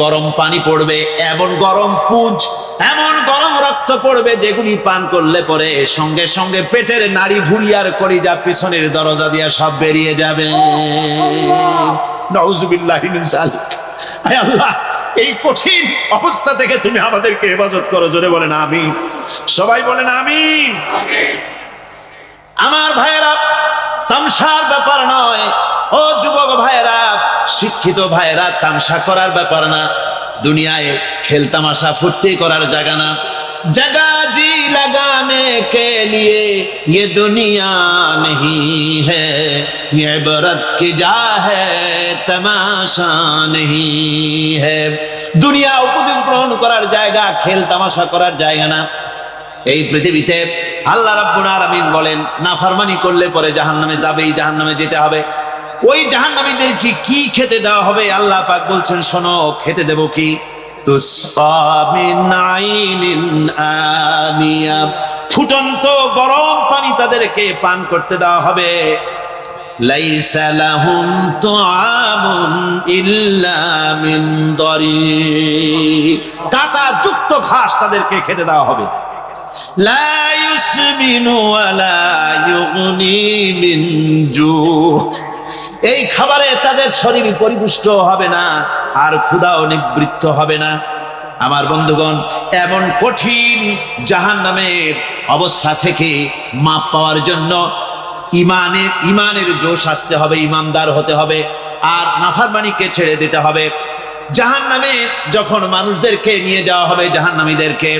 গরম পানি পড়বে, এমন গরম পুঁজ, এমন গরম রক্ত পড়বে যেগুলি পান করলে পরে সঙ্গে সঙ্গে পেটের নাড়ি ভুঁড়িয়ার কলিজা পিছনের দরজা দিয়া সব বেরিয়ে যাবে। নাউজুবিল্লাহি মিন যালিক। আয় আল্লাহ, এই কঠিন অবস্থা থেকে তুমি আমাদেরকে হেফাজত করো। জোরে বলেন আমিন। সবাই বলেন আমিন। আমার ভাইয়েরা, তামসার ব্যাপার নয়। ও যুবক ভাইয়েরা, শিক্ষিত ভাইয়েরা, তামসা করার ব্যাপার না। দুনিয়ায় খেল তামাশা ফুর্তি করার জায়গা না। जगह जी लगाने के लिए ये दुनिया नहीं है, ये इबरत की जा है तमाशा नहीं है। দুনিয়া উপদেশ গ্রহণ করার জায়গা, খেল তামাশা করার জায়গা না। এই পৃথিবীতে আল্লাহ রাব্বুল আলামিন বলেন, নাফরমানি করলে পরে জাহান্নামে যাবেই, জাহান্নামে যেতে হবে। ওই জাহান্নামীদের কি খেতে দেওয়া হবে? আল্লাহ পাক বলছেন, শোনো, খেতে দেব কি? তুসকা মিন আইনিন আনিয়া, ফুটন্ত গরম পানি তাদেরকে পান করতে দেওয়া হবে। লাইসা লাহুম তুআমুন ইল্লা মিন দারি, কাঁটা যুক্ত ঘাস তাদেরকে খেতে দেওয়া হবে। লা ইউসমিনু ওয়ালা ইউগনি মিন জু, এই খাবারে তাদের শরীর পরিপুষ্ট হবে না, আর ক্ষুধাও নিবৃত্ত হবে না। আমার বন্ধুগণ, এমন কঠিন জাহান্নামের অবস্থা থেকে মাপ পাওয়ার জন্য ইমানের জোশ আসতে হবে, ইমানদার হতে হবে, আর নাফরমানিকে ছেড়ে দিতে হবে। জাহান্নামে যখন মানুষদেরকে নিয়ে যাওয়া হবে, জাহান্নামীদেরকে,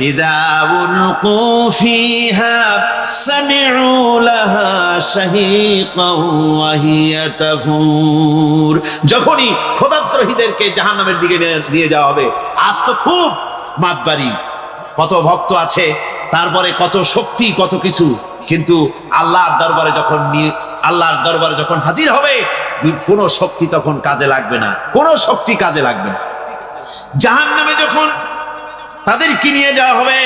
ইযা উলকু ফিহা সামিউ লাহা শাহীকান ওয়া হিয়া তাফুর, যখনই খোদাদ্রোহীদেরকে জাহান্নামের দিকে নিয়ে যাওয়া হবে, আজ তো খুব মাতবাড়ি, কত ভক্ত আছে, তারপরে কত শক্তি, কত কিছু, কিন্তু আল্লাহর দরবারে যখন হাজির হবে, কোন শক্তি তখন কাজে লাগবে না, কোন শক্তি কাজে লাগবে না। জাহান্নামে যখন তাদেরকে নিয়ে যাওয়া হবে,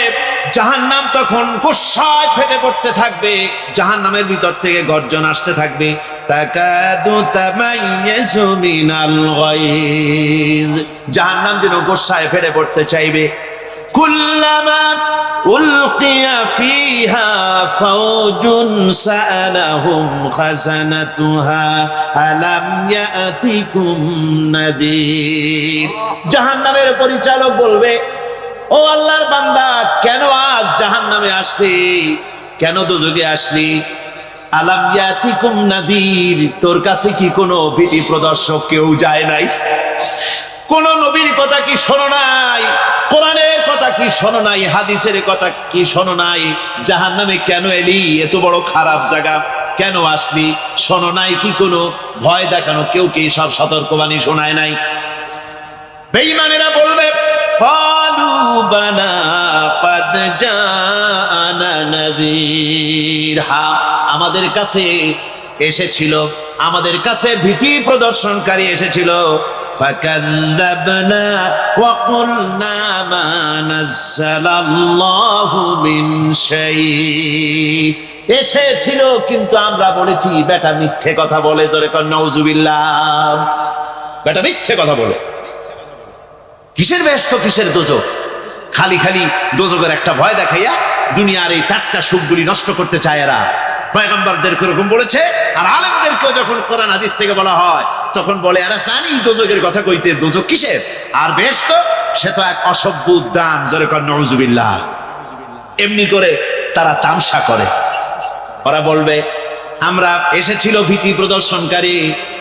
জাহান্নাম তখন গোসায় ফেটে পড়তে থাকবে, জাহান্নামের ভিতর থেকে গর্জন আসতে থাকবে, তাকাদু তামাইয়াজু মিনাল গায়জ, জাহান্নাম যেন গোসায় ফেটে পড়তে চাইবে। কুল্লামা উলকিয়া ফিহা ফাওজুন সাআলাহুম খাজানাতুহা আলাম ইয়াতিকুম নাদির, জাহান্নামের পরিচালক বলবে, ও আল্লাহর বান্দা, কেন আজ জাহান্নামে আসলি, কেন দোজখে আসলি? আলাম ইয়াতিকুম নাদির, তোর কাছে কি কোনো ভীতি প্রদর্শক কেউ যায় নাই? কোন নবীর কথা কি শোনো নাই? কোরআনের কথা কি শোনো নাই? হাদিসের কথা কি শোনো নাই? জাহান্নামে কেন এলি? এত বড় খারাপ জায়গা কেন আসলি? শোনো নাই কি কোনো ভয় দেখানো কেউ কি সব সতর্কবাণী শোনায় নাই? বেঈমানেরা বলবে, ক্বালু বালা ক্বাদ জাআনা নাযীর, হ্যাঁ, আমাদের কাছে এসেছিল, আমাদের কাছে ভীতি প্রদর্শনকারী এসেছিল। ফাকাযযাবনা ওয়া কুলনা মা নাযালাল্লাহু মিন শাই, এসেছিল কিন্তু আমরা বলেছি বেটা মিথ্যে কথা বলে। জোরে কর নাউজুবিল্লাহ। বেটা মিথ্যে কথা বলে। কিসের ব্যস্ত, কিসের দোজখ? খালি খালি দোজখের একটা ভয় দেখাইয়া দুনিয়ার এই টাটকা সুখগুলি নষ্ট করতে চায় এরা। পয়গম্বরদেরকে এরকম বলেছে, আর আলেমদেরকেও যখন কোরআন হাদিস থেকে বলা হয় তখন বলে, এরা জানি দোজখের কথা কইতে, দোজখ কিসের? আর বেহেশত সে তো এক অসভ্য উদ্যান। জোরে কর নাউজুবিল্লাহ। এমনি করে তারা তামসা করে। ওরা বলবে, আমরা এসেছিল ভীতি প্রদর্শনকারী,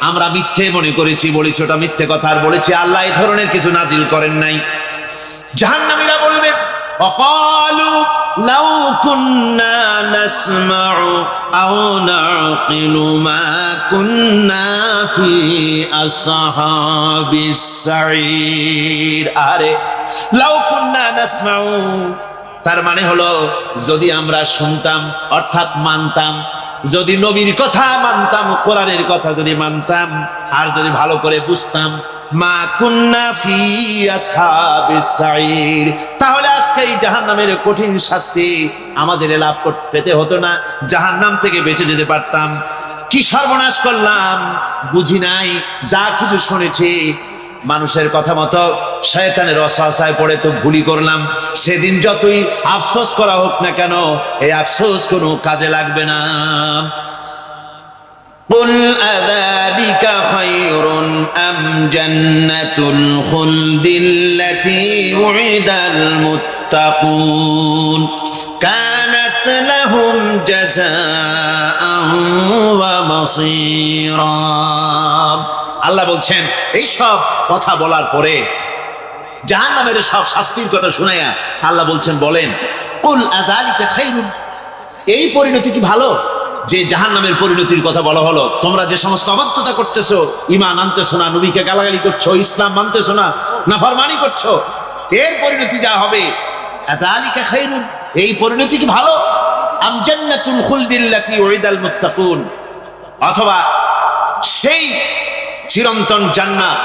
আমরা মিথ্যে মনে করেছি, বলেছি ওটা মিথ্যে কথা, আর বলেছি আল্লাহ এই ধরনের কিছু নাজিল করেন নাই। জাহান্নামীরা বলবে, ওয়াকালু লাউ কুন্না নাসমাউ আও নাকিলু মা কুন্না ফি আসহাবিস সাঈর, আরে লাউ কুন্না নাসমাউ, তার মানে হলো যদি আমরা শুনতাম, অর্থাৎ মানতাম, যদি নবীর কথা মানতাম, কোরআনের কথা যদি মানতাম, আর যদি ভালো করে বুঝতাম, মা কুন্না ফি আসহাবিস সাঈর, তাহলে আজকে এই জাহান্নামের কঠিন শাস্তি আমাদের লাভ পেতে হতো না, জাহান্নাম থেকে বেঁচে যেতে পারতাম। কি সর্বনাশ করলাম, বুঝি নাই, যা কিছু শুনেছি মানুষের কথা মতো শয়তানের ওয়াসওয়াসায় পড়ে তো ভুলই করলাম। সেদিন যতই আফসোস করা হোক না কেন, এই আফসোস কোনো কাজে লাগবে না। قل أذلك خير أم جنة الخلد التي وعد المتقون كانت لهم جزاء ومصيرا। আল্লাহ বলছেন, এইসব কথা বলার পরে, জাহান্নামের সব শাস্তির কথা শুনাইয়া আল্লাহ বলছেন, বলেন, কুল আযালিকা খায়রুন, এই পরিণতি কি ভালো যে জাহান্নামের পরিণতির কথা বলা হলো? তোমরা যে সমস্ত অবাধ্যতা করতেছো, ঈমান আনতেছো না, নবীকে গালাগালি করছো, ইসলাম মানতেছো না, নাফরমানি করছো, এর পরিণতি যা হবে, আযালিকা খায়রুন, এই পরিণতি কি ভালো? আম জান্নাতুল খুলদিল্লাতী উইদাল মুত্তাকুন, অথবা সেই চিরন্তন জান্নাত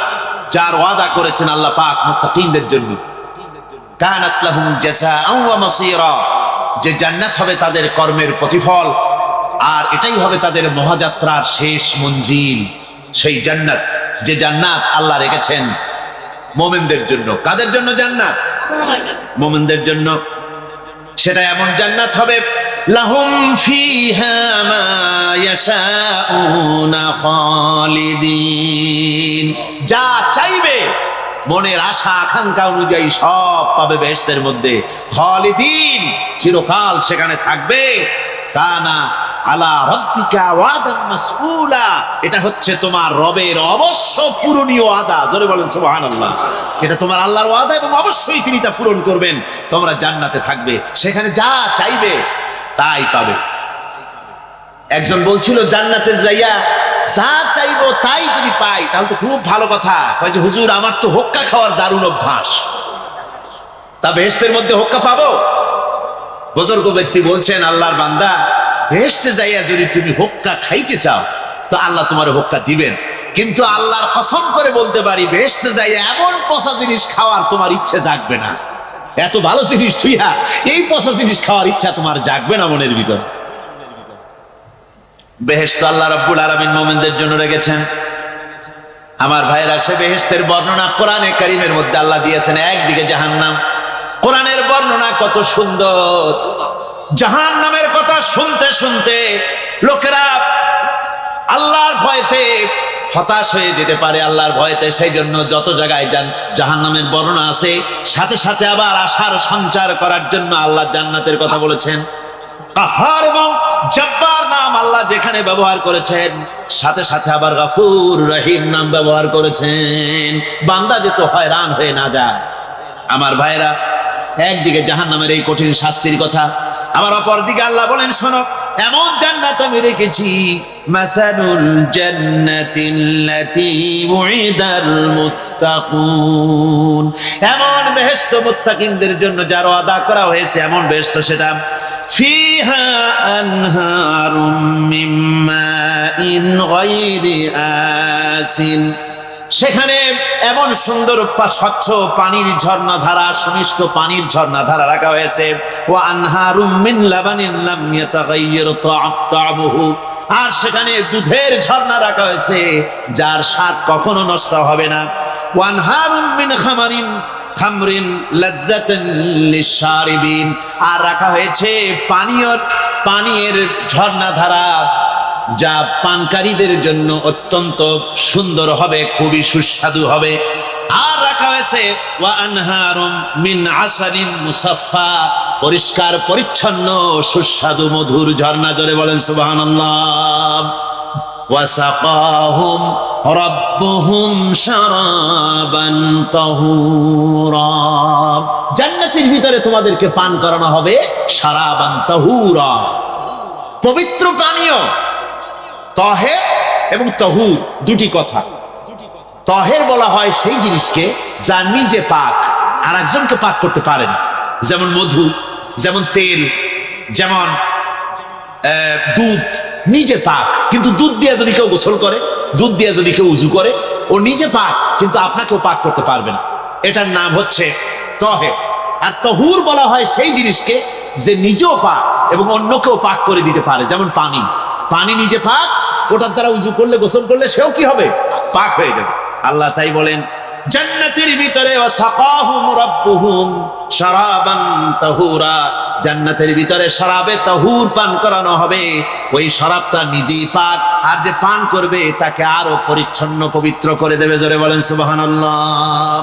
যার ওয়াদা করেছেন আল্লাহ পাক মুত্তাকিনদের জন্য, কানাত লাহুম জাযাআন ওয়া মাসীরা, যে জান্নাত হবে তাদের কর্মের প্রতিফল, আর এটাই হবে তাদের মহাযাত্রার শেষ মঞ্জিল। সেই জান্নাত, যে জান্নাত আল্লাহ রেখেছেন মুমিনদের জন্য। কাদের জন্য জান্নাত? মুমিনদের জন্য। সেটা এমন জান্নাত হবে, লাহুম ফিহা মা ইয়াশাউনা খালিদিন, যা চাইবে মনের আশা আকাঙ্ক্ষা অনুযায়ী সব পাবে বেহেশতের মধ্যে। খালিদিন, চিরকাল সেখানে থাকবে। কানা আলা রাব্বিকা ওয়াদান মাসউলা, এটা হচ্ছে তোমার রবের অবশ্য পূরণীয় ওয়াদা। জোরে বলেন সুবহানাল্লাহ। এটা তোমার আল্লাহর ওয়াদা এবং অবশ্যই তিনি তা পূরণ করবেন। তোমরা জান্নাতে থাকবে, সেখানে যা চাইবে তাই পাবে। একজন বলছিল, জান্নাতে যাইয়া যা চাইবো তাই যদি পাই তাহলে তো খুব ভালো কথা। কয় যে হুজুর, আমার তো হোক্কা খাওয়ার দারুণ অভ্যাস, তা বেহেশতের মধ্যে হোক্কা পাবো? বুজুর্গ ব্যক্তি বলছেন, আল্লাহর বান্দা, বেহেশতে যাইয়া যদি তুমি হোক্কা খাইতে চাও তো আল্লাহ তোমার হোক্কা দিবেন, কিন্তু আল্লাহর কসম করে বলতে পারি, বেহেশতে যাইয়া এমন পচা জিনিস খাওয়ার তোমার ইচ্ছে জাগবে না। এত ভালো জিনিস তুইয়া এই পচা জিনিস খাওয়ার ইচ্ছা তোমার জাগবে না মনের ভিতরে। বেহেশত আল্লাহ রাব্বুল আলামিন মুমিনদের জন্য রেখেছেন। আমার ভাইরা, সে বেহেশতের বর্ণনা কোরআনে কারীমের মধ্যে আল্লাহ দিয়েছেন। একদিকে জাহান্নাম, কোরআনের বর্ণনা কত সুন্দর। জাহান্নামের কথা শুনতে শুনতে লোকেরা আল্লাহর ভয়তে হতাশ হয়ে যেতে পারে, আল্লাহর ভয়তে। সেই জন্য যত জায়গায় জাহান্নামের বর্ণনা আছে, সাথে সাথে আবার আশার সঞ্চার করার জন্য আল্লাহ জান্নাতের কথা বলেছেন। কাহার এবং জব্বার নাম আল্লাহ যেখানে ব্যবহার করেছেন, সাথে সাথে আবার গফুর রহিম নাম ব্যবহার করেছেন, বান্দা যেত হয়রান হয়ে না যায়। আমার ভাইরা, একদিকে জাহান্নামের এই কঠিন শাস্তির কথা, আবার অপর দিকে আল্লাহ বলেন, শোনো, এমন জান্নাত আমি রেখেছি, মাসালুল জান্নাতিল্লাতী উইদাল মুত্তাকুন, এমন বেহেশত মুত্তাকিনদের জন্য যার ওয়াদা করা হয়েছে, এমন বেহেশত সেটা, ফিহা আনহারুম মিন মাইন গায়রি আসিন, সেখানে এমন সুন্দর স্বচ্ছ পানির ঝর্ণাধারা, সুমিষ্ট পানির ঝর্ণাধারা রাখা হয়েছে। ওয়া আনহারুম মিন লাবানিন লাম ইয়াতাগায়্যার তা'আমুহু, আর সেখানে দুধের ঝর্ণা রাখা হয়েছে যার স্বাদ কখনো নষ্ট হবে না। ওয়া আনহারুম মিন খামরিন লাযযাতান লিশ-শারিবিন, আর রাখা হয়েছে পানীয়ের ঝর্ণাধারা যা পানকারীদের জন্য অত্যন্ত সুন্দর হবে, খুবই সুস্বাদু হবে। আর রাখা হয়েছে ওয়া আনহারুম মিন আসালিন মুসাফফা, পরিষ্কার পরিচ্ছন্ন সুস্বাদু মধুর ঝর্ণা। জোরে বলেন সুবহানাল্লাহ। ওয়া সাকাহুম রাব্বুহুম শারাবান তাহুরা, জান্নাতের ভিতরে তোমাদেরকে পান করানো হবে শারাবান তাহুরা, পবিত্র পানীয়। তাহের এবং তাহুর দুটি কথা। তাহের বলা হয় সেই জিনিসকে যা নিজে পাক আর একজনকে পাক করতে পারে না, যেমন মধু, যেমন তেল, যেমন দুধ, নিজে পাক, কিন্তু দুধ দিয়ে যদি কেউ গোসল করে, দুধ দিয়ে যদি কেউ উজু করে, ও নিজে পাক কিন্তু আপনাকেও পাক করতে পারবে না। এটার নাম হচ্ছে তহের। আর তহুর বলা হয় সেই জিনিসকে যে নিজেও পাক এবং অন্যকেও পাক করে দিতে পারে। যেমন পানি, পানি নিজে পাক, ওটার দ্বারা উজু করলে, গোসল করলে সেও কি হবে? পাক হয়ে যাবে। আল্লাহ তাই বলেন জান্নাতের ভিতরে ওয়াসাকাহুম রাব্বুহুম শারাবান তাহুরা, জান্নাতের ভিতরে শরাবে তাহুর পান করানো হবে। ওই শরাবটা নিজেই পাক, আর যে পান করবে তাকে আরো পরিচ্ছন্ন পবিত্র করে দেবে। জোরে বলেন সুবহানাল্লাহ।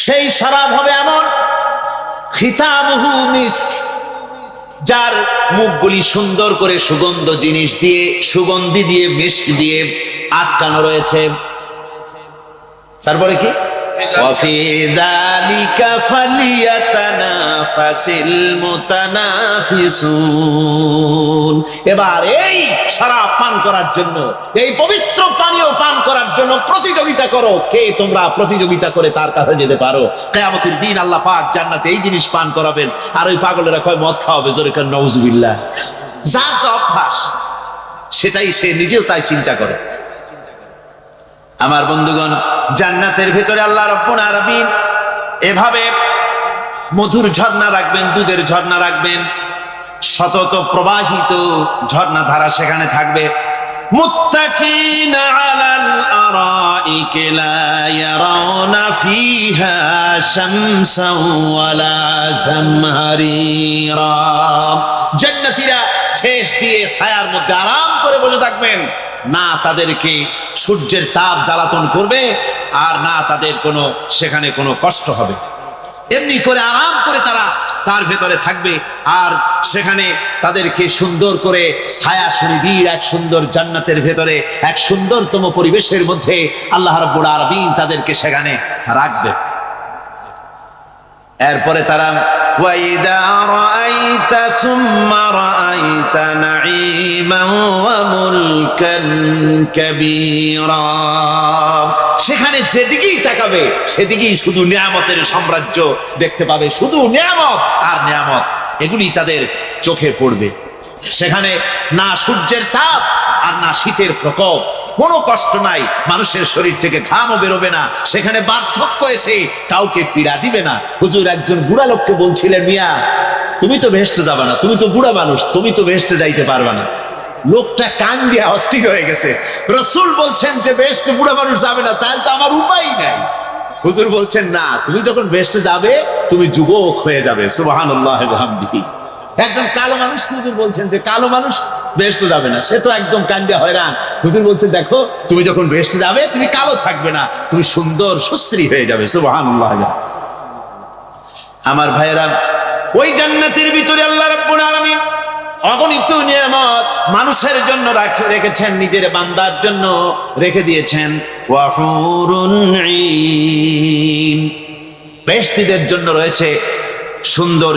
সেই শরাব হবে এমন খিতামুহু মিস্ক, যার মুখগুলি সুন্দর করে সুগন্ধ জিনিস দিয়ে, সুগন্ধি দিয়ে, মিস্ক দিয়ে আটকানো রয়েছে। তারপরে কি? ওয়াফি যালিকা ফালিয়াতানাফাসিল মুতানাফিসুন। এবার এই শরাব পান করার জন্য, এই পবিত্র পানীয় পান করার জন্য প্রতিযোগিতা করো। কে তোমরা প্রতিযোগিতা করে তার কাছে যেতে পারো? কিয়ামতের দিন আল্লাহ পাক জান্নাতে এই জিনিস পান করাবেন, আর ওই পাগলেরা কয় মদ খাওয়াবে। জোরে কান নাউজুবিল্লাহ। যার যা অভ্যাস সেটাই সে নিজেও তাই চিন্তা করে। আমার বন্ধুগণ, জান্নাতের ভিতরে আল্লাহ রাব্বুল আলামিন এভাবে মধুর ঝর্ণা রাখবেন, দুধের ঝর্ণা রাখবেন, সতত প্রবাহিত ঝর্ণা ধারা সেখানে থাকবে। মুত্তাকিনা আলাল আরাইকি লা ইয়ারাউনা ফিহা শামসান ওয়ালা জামহারিরা। জান্নাতীরা ঠেস দিয়ে ছায়ার মধ্যে আরাম করে বসে থাকবেন। না তাদেরকে সূর্যের তাপ জ্বালাতন করবে, আর না তাদের কোনো সেখানে কোনো কষ্ট হবে। এমনি করে আরাম করে তারা তার ভেতরে থাকবে, আর সেখানে তাদেরকে সুন্দর করে ছায়া সুনিবিড় এক সুন্দর জান্নাতের ভেতরে এক সুন্দরতম পরিবেশের মধ্যে আল্লাহ রাব্বুল আলামিন তাদেরকে সেখানে রাখবে। এরপরে তারা ওয়াইদা রাআইতা সুম্মা রাআইতা নাঈমান ওয়া মুলকান কাবীরা। সেখানে যেদিকেই তাকাবে সেদিকেই শুধু নিয়ামতের সাম্রাজ্য দেখতে পাবে, শুধু নিয়ামত আর নিয়ামত, এগুলি তাদের চোখে পড়বে। সেখানে না সূর্যের তাপ আর না শীতের প্রকোপ, কোনো কষ্ট নাই, মানুষের শরীর থেকে ঘামও বেরোবে না, সেখানে বার্ধক্য এসে কাউকে পীড়া দিবে না। হুজুর একজন বুড়া লোককে বলছিলেন, মিয়া তুমি তো ভেস্তে যাবে না, তুমি তো বুড়া মানুষ, তুমি তো ভেস্তে যাইতে পারবে না। লোকটা কান দিয়ে অস্থির হয়ে গেছে। রাসূল বলছেন যে ভেস্তে বুড়া মানুষ যাবে না, তাহলে তো আমার উপায় নাই। হুজুর বলছেন না, তুমি যখন ভেস্তে যাবে তুমি যুবক হয়ে যাবে। সুবহানাল্লাহ ওয়া বিহামদিহি। একদম কালো মানুষ হুজুর বলছেন যে কালো মানুষ বেহেশতে যাবে না, সে তো একদম কান্দে হয়রান। হুজুর বলছেন দেখো তুমি যখন বেহেশতে যাবে তুমি কালো থাকবে না, তুমি সুন্দর সুশ্রী হয়ে যাবে। সুবহানাল্লাহ। আমার ভাইয়েরা, ওই জান্নাতের ভিতরে আল্লাহ রাব্বুল আলামিন অগণিত নিয়ামত মানুষের জন্য রেখেছেন, নিজের বান্দার জন্য রেখে দিয়েছেন। ওয়া হুরুন ঈন, বেহেশতীদের জন্য রয়েছে সুন্দর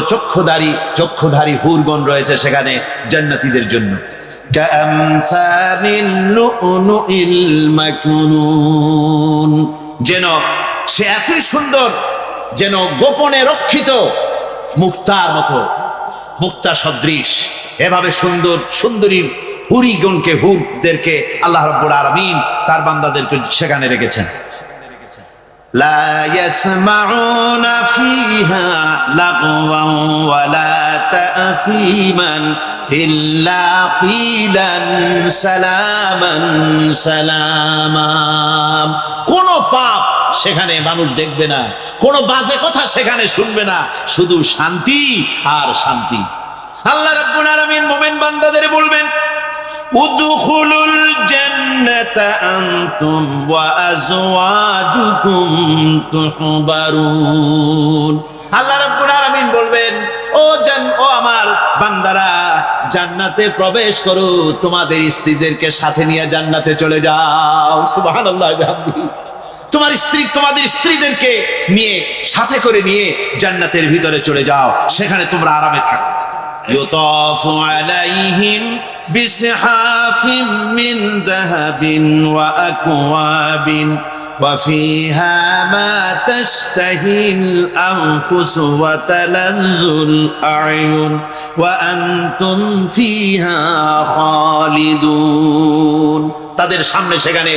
চক্ষুধারী হুরগণ রয়েছে সেখানে জান্নাতীদের জন্য। কামসালিল লুউলুইল মাকনুন, যেন সে এতই সুন্দর, যেন গোপনে রক্ষিত মুক্তার মতো, মুক্তা সদৃশ। এভাবে সুন্দর সুন্দরী হুরিগণকে, হুরদেরকে আল্লাহ রাব্বুল আলামিন তার বান্দাদেরকে সেখানে রেখেছেন। লা ইয়াসমাউনা ফিহা লাগওয়ান ওয়ালা তাসীমান ইল্লা কিলান সালামান সালামা। কোন পাপ সেখানে মানুষ দেখবে না, কোন বাজে কথা সেখানে শুনবে না, শুধু শান্তি আর শান্তি। আল্লাহ রাব্বুল আলামিন মুমিন বান্দাদের বলবেন, উদখুলুল জান্নাতা আনতুম ওয়া আজওয়াজুকুম তুহবারুন। আল্লাহ রাব্বুল আলামিন বলবেন, ও আমার বান্দারা জান্নাতে প্রবেশ করো, তোমাদের স্ত্রীদেরকে সাথে নিয়ে জান্নাতে চলে যাও। সুবহানাল্লাহ ওয়া বিহামদিহি। তোমাদের স্ত্রীদেরকে নিয়ে, সাথে করে নিয়ে জান্নাতের ভিতরে চলে যাও, সেখানে তোমরা আরামে থাকো। ইউতাফু আলাইহিম বিসহাফিম মিন যাহাবিন ওয়া আকওয়াবিন وفيها ما تشتهي الأنفس وتلذ الأعين وأنتم فيها خالدون। তাদের সামনে সেখানে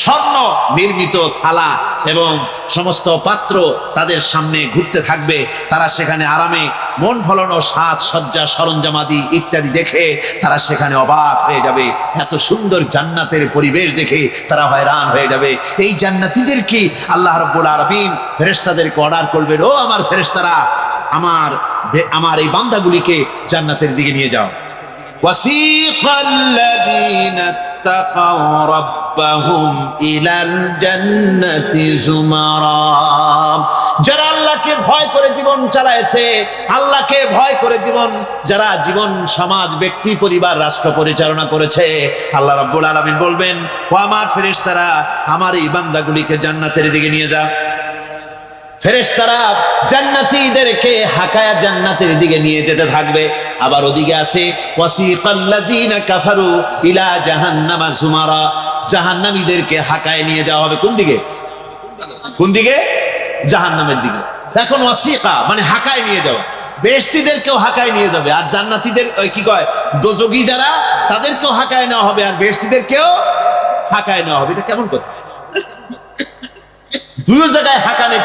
স্বর্ণ নির্মিত থালা এবং সমস্ত পাত্র তাদের সামনে ঘুরতে থাকবে। তারা সেখানে আরামে মন ভোলানো সাজ সজ্জা সরঞ্জামাদি ইত্যাদি দেখে তারা সেখানে অবাক হয়ে যাবে। এত সুন্দর জান্নাতের পরিবেশ দেখে তারা হয়রান হয়ে যাবে। এই জান্নাতীদের কি আল্লাহ রাব্বুল আলামিন ফেরেশতাদেরকে অর্ডার করবেন, ও আমার ফেরেশতারা, আমার এই বান্দাগুলিকে জান্নাতের দিকে নিয়ে যাও। وسيق الذين اتقوا ربهم إلى الجنة زمرا। যারা আল্লাহকে ভয় করে জীবন চালায়ছে, আল্লাহকে ভয় করে যারা জীবন সমাজ ব্যক্তি পরিবার রাষ্ট্র পরিচালনা করেছে, আল্লাহ রাব্বুল আলামিন বলবেন, ও আমার ফেরেশতারা, আমার এই বান্দাগুলিকে জান্নাতের দিকে নিয়ে যাও। ফেরেশতারা জান্নাতীদেরকে হাকায়া জান্নাতের দিকে নিয়ে যেতে থাকবে। আবার ওদিকে আছে ওয়াসিকাল্লাযীনা কাফারু ইলা জাহান্নামা যুমারা, জাহান্নামীদেরকে হাকায় নিয়ে যাওয়া হবে কোন দিকে? কোন দিকে? জাহান্নামের দিকে। এখন ওয়াসিকা মানে হাকায় নিয়ে যাওয়া, বেহেশতীদেরকেও হাকায় নিয়ে যাবে, আর জান্নাতীদের ওই কি কয় দোজখী যারা তাদেরকেও হাকায় নেওয়া হবে, আর বেহেশতীদেরকেও হাকায় নেওয়া হবে। এটা কেমন কথা? দুই জায়গায় হাকানে